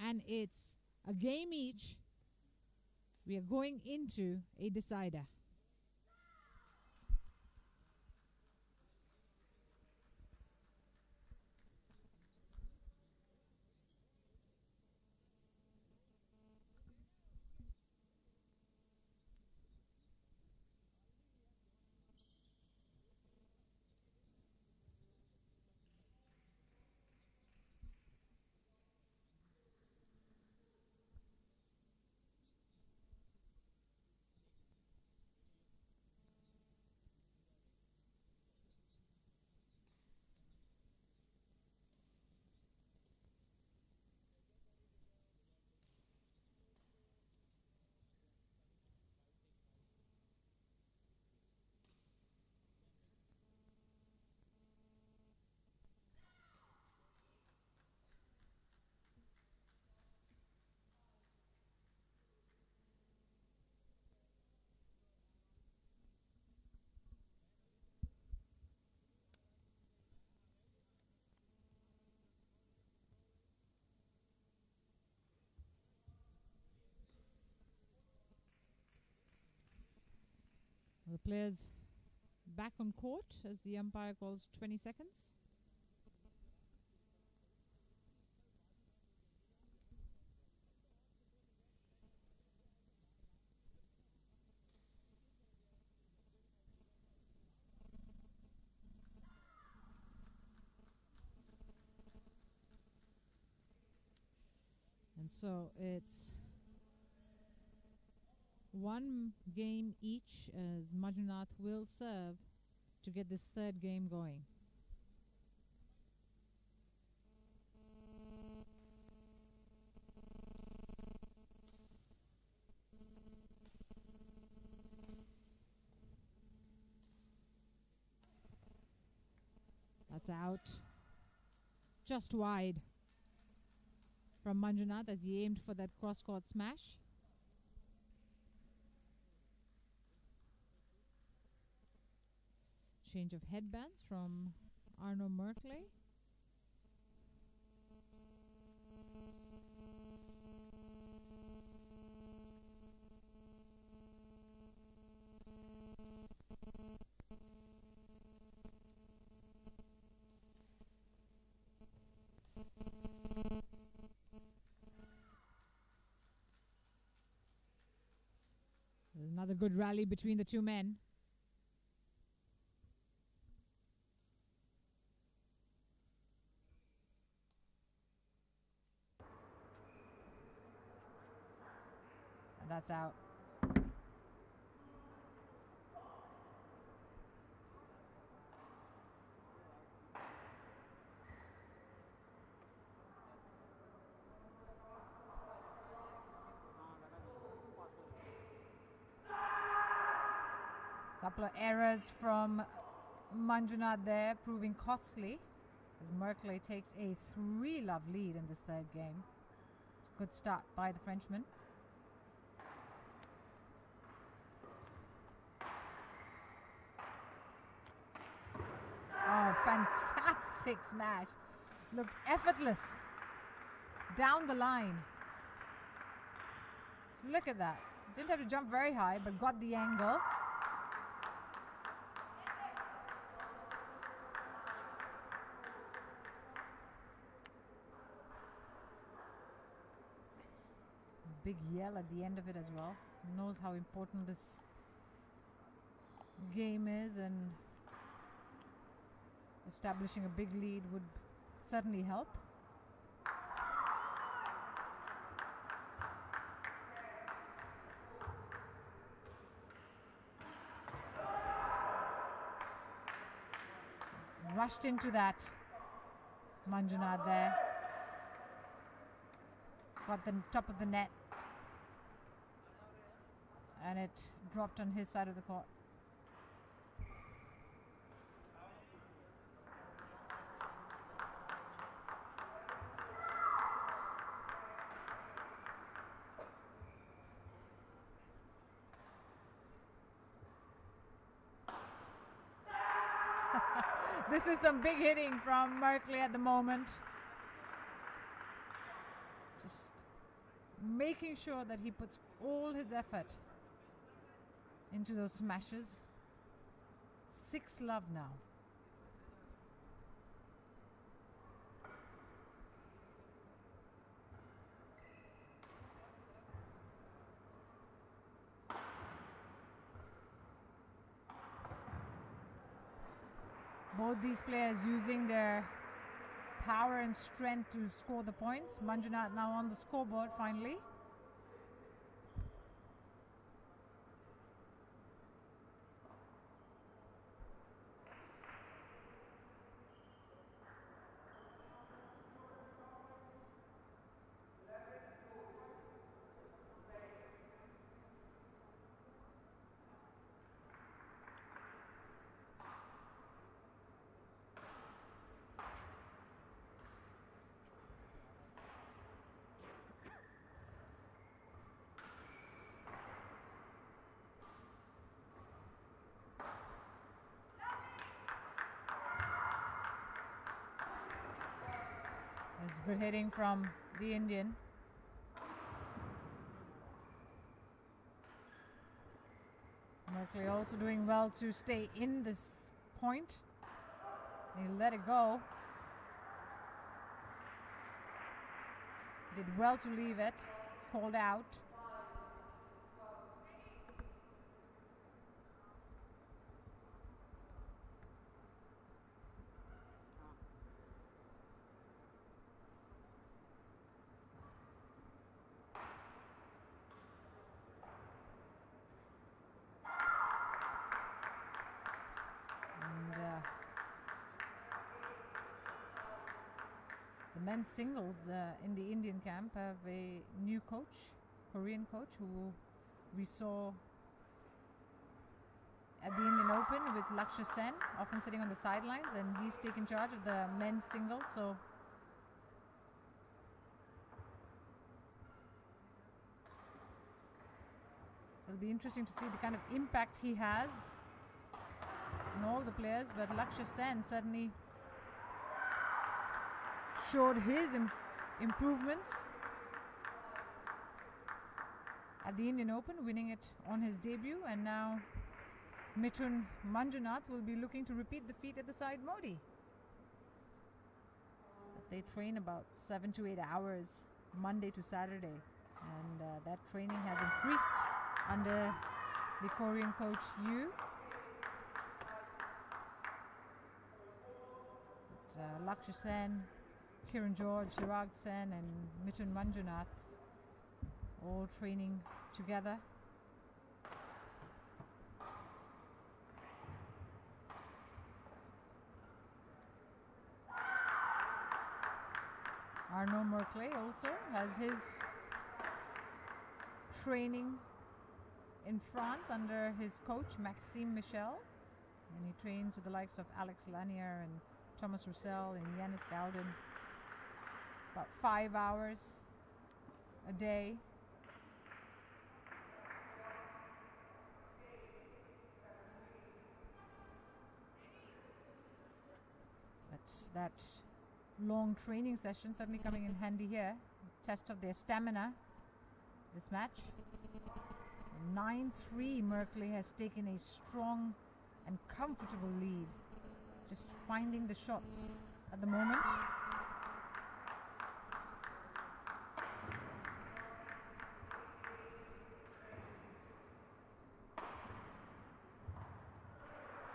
and it's a game each. We are going into a decider. The players back on court as the umpire calls 20 seconds. And so it's one game each as Manjunath will serve to get this third game going. That's out. Just wide from Manjunath as he aimed for that cross-court smash. Change of headbands from Arnaud Merkle. Another good rally between the two men. And that's out. Couple of errors from Manjunath there, proving costly as Merkle takes a 3-love lead in this third game. It's a good start by the Frenchman. Oh, fantastic smash. Looked effortless down the line. So look at that. Didn't have to jump very high, but got the angle. Big yell at the end of it as well. Knows how important this game is, and establishing a big lead would certainly help. Rushed into that Manjunath there. Got the top of the net. And it dropped on his side of the court. This is some big hitting from Merkle at the moment. Just making sure that he puts all his effort into those smashes. 6-love now. Both these players using their power and strength to score the points. Manjunath now on the scoreboard finally. There's good hitting from the Indian. Merkle also doing well to stay in this point. He let it go. Did well to leave it. It's called out. The men's singles in the Indian camp have a new coach, Korean coach, who we saw at the Indian Open with Lakshya Sen, often sitting on the sidelines, and he's taken charge of the men's singles. So it'll be interesting to see the kind of impact he has on all the players. But Lakshya Sen certainly showed his improvements at the Indian Open, winning it on his debut, and now Mithun Manjunath will be looking to repeat the feat at the Syed Modi. They train about 7 to 8 hours Monday to Saturday, and that training has increased under the Korean coach Yu. Lakshya Sen, Kiran George, Chirag Sen and Mithun Manjunath all training together. Arnaud Merkle also has his training in France under his coach Maxime Michel, and he trains with the likes of Alex Lanier and Thomas Roussel and Yanis Gouden about 5 hours a day. But that long training session certainly coming in handy here. Test of their stamina this match. 9-3, Merkle has taken a strong and comfortable lead. Just finding the shots at the moment.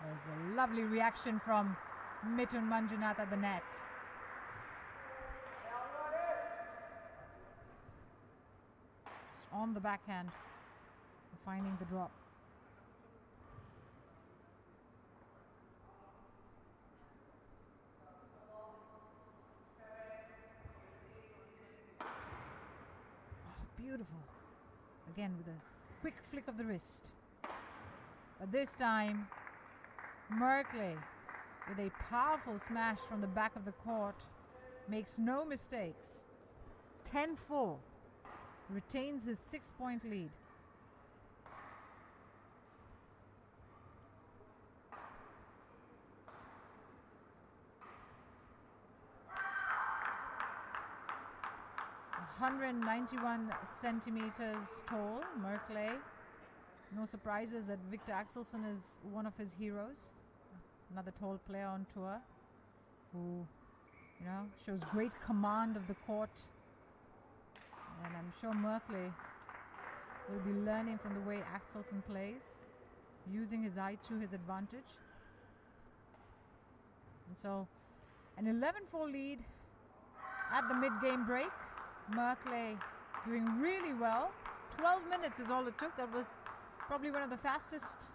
There's a lovely reaction from Mithun Manjunath at the net. Just on the backhand, finding the drop. Oh, beautiful. Again with a quick flick of the wrist. But this time, Merkle, with a powerful smash from the back of the court, makes no mistakes. 10-4, retains his 6-point lead. (191 centimeters tall, Merkle. No surprises that Victor Axelsen is one of his heroes. Another tall player on tour who, shows great command of the court. And I'm sure Merkle will be learning from the way Axelsen plays, using his height to his advantage. And so, an 11-4 lead at the mid-game break. Merkle doing really well. 12 minutes is all it took. That was probably one of the fastest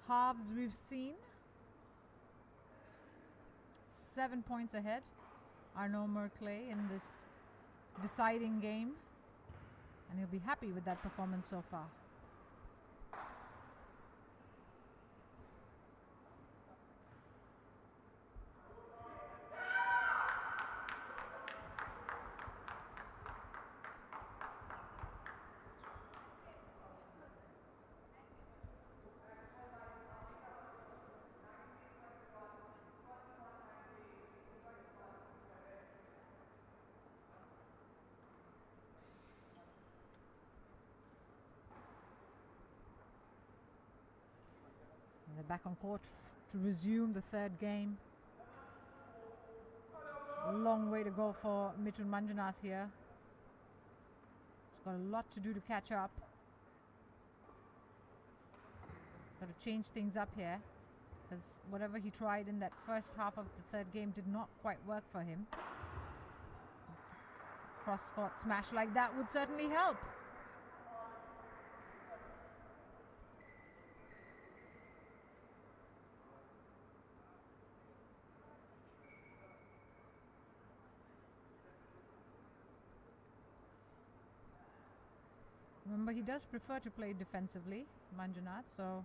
halves we've seen. 7 points ahead, Arnaud Merkle in this deciding game, and he'll be happy with that performance so far. back on court to resume the third game. A long way to go for Mithun Manjunath here. He's got a lot to do to catch up. Got to change things up here, because whatever he tried in that first half of the third game did not quite work for him. Cross-court smash like that would certainly help. Remember, he does prefer to play defensively, Manjunath, so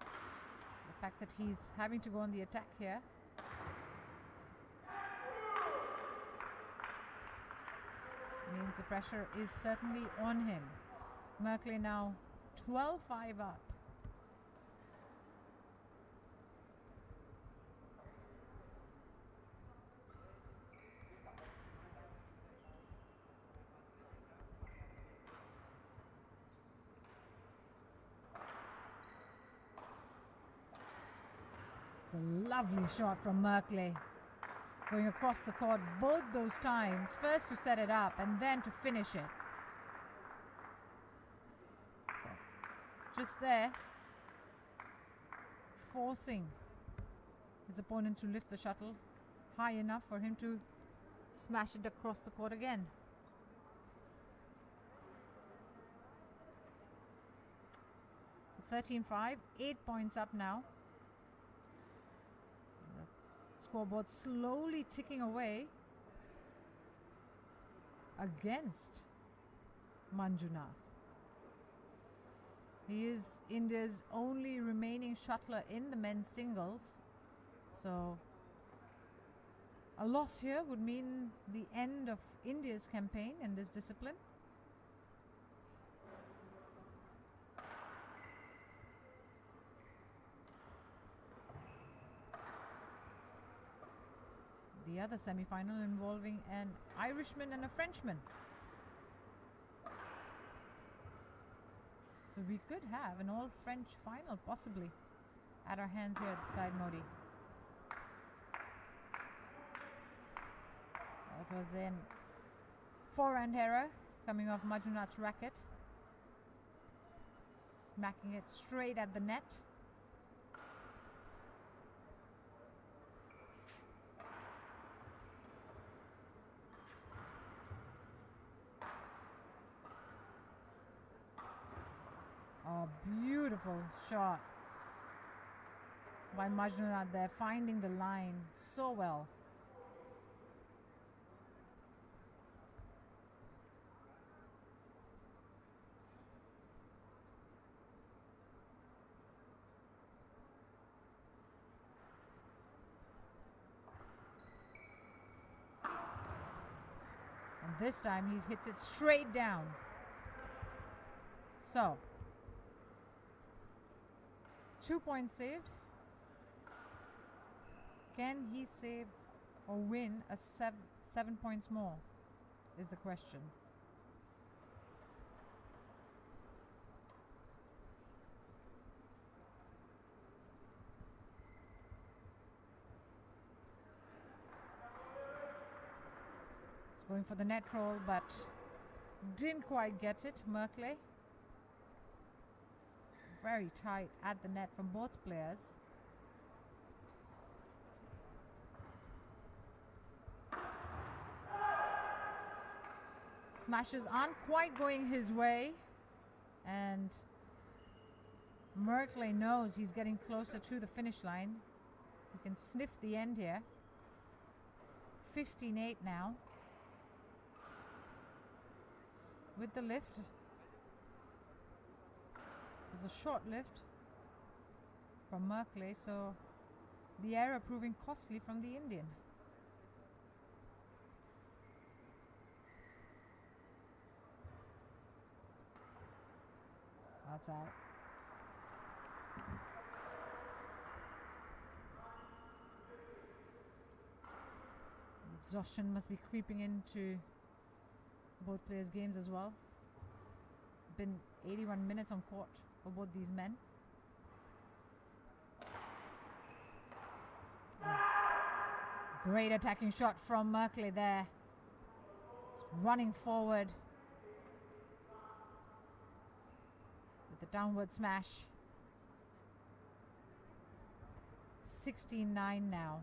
the fact that he's having to go on the attack here means the pressure is certainly on him. Merkle now 12-5 up. A lovely shot from Merkle, going across the court both those times, first to set it up and then to finish it. Just there, forcing his opponent to lift the shuttle high enough for him to smash it across the court again. So 13-5, 8 points up now. Scoreboard slowly ticking away against Manjunath. He is India's only remaining shuttler in the men's singles, so a loss here would mean the end of India's campaign in this discipline. The other semi-final involving an Irishman and a Frenchman. So we could have an all-French final possibly at our hands here at Syed Modi. That was an forehand error coming off Manjunath's racket, smacking it straight at the net. Oh, beautiful shot by Manjunath there, finding the line so well. And this time he hits it straight down. So 2 points saved. Can he save or win a 7 points more is the question. It's going for the net roll, but didn't quite get it, Merkle. Very tight at the net from both players. Smashes aren't quite going his way, and Merkle knows he's getting closer to the finish line. You can sniff the end here. 15-8 now. With the lift. It was a short lift from Merkle, so the error proving costly from the Indian. That's out. Exhaustion must be creeping into both players' games as well. been 81 minutes on court for both these men. Great attacking shot from Merkle there. It's running forward with the downward smash. 16-9 now.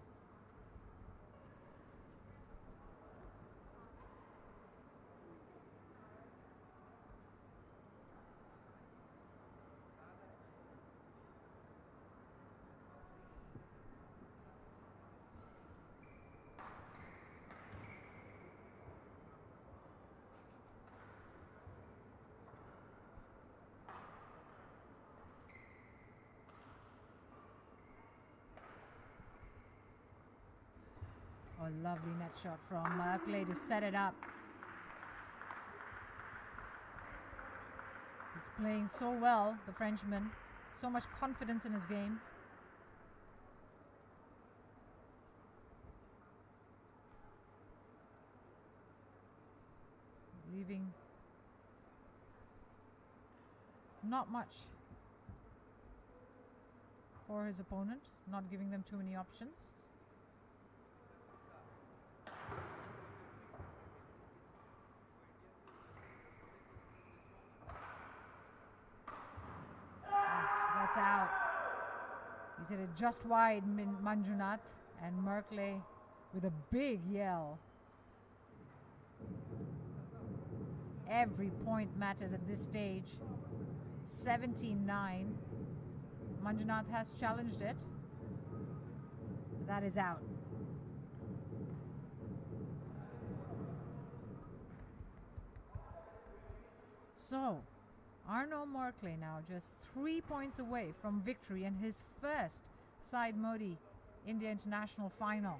Oh, lovely net shot from Merkle to set it up. He's playing so well, the Frenchman. So much confidence in his game. Leaving not much for his opponent, not giving them too many options. That's out. He's hit it just wide, Manjunath, and Merkle with a big yell. Every point matters at this stage. 17-9. Manjunath has challenged it. That is out. So, Arnaud Merkle now just 3 points away from victory in his first Syed Modi India International Final.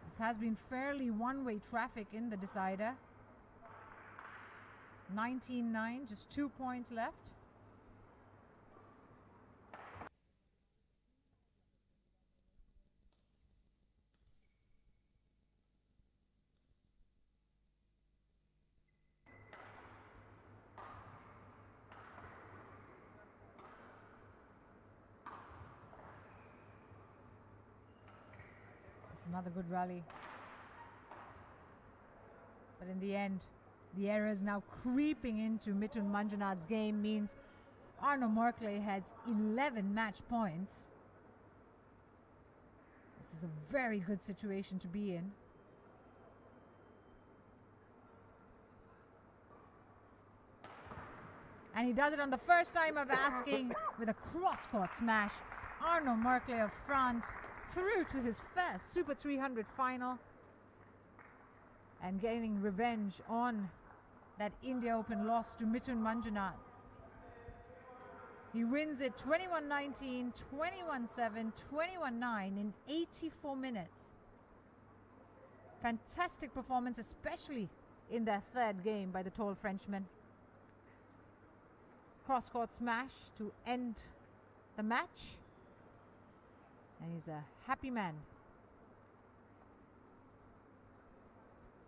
This has been fairly one-way traffic in the decider. 19-9, just 2 points left. Another good rally. But in the end, the errors now creeping into Mithun Manjunath's game means Arnaud Merkle has 11 match points. This is a very good situation to be in. And he does it on the first time of asking with a cross-court smash. Arnaud Merkle of France through to his first Super 300 final and gaining revenge on that India Open loss to Mithun Manjunath. He wins it 21-19, 21-7, 21-9 in 84 minutes. Fantastic performance, especially in that third game by the tall Frenchman. Cross-court smash to end the match. And he's a happy man.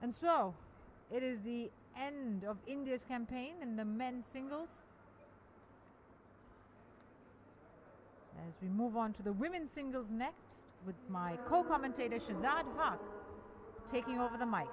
And so, it is the end of India's campaign in the men's singles. As we move on to the women's singles next, with my co-commentator Shazad Haq taking over the mic.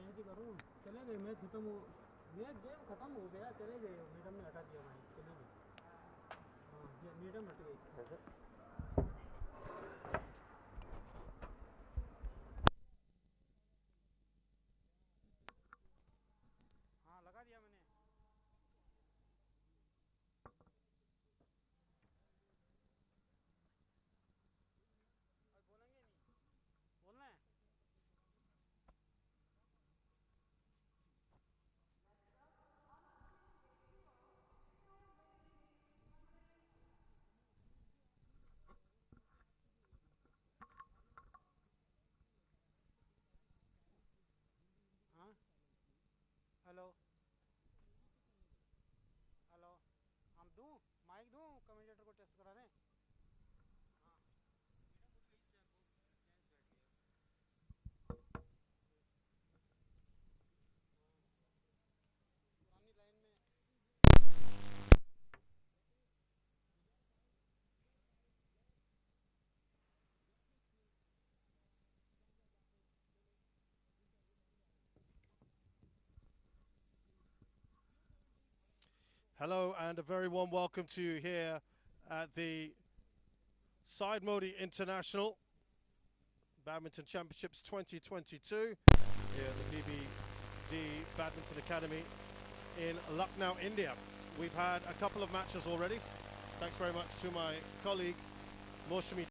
Change करूं चले गए match खत्म हो match game खत्म हो गया चले गए मैडम ने हटा दिया भाई चले गए हाँ मैडम हट गई हाँ लगा Hello and a very warm welcome to you here at the Syed International Badminton Championships 2022 here at the BBD Badminton Academy in Lucknow, India. We've had a couple of matches already. Thanks very much to my colleague Moshimi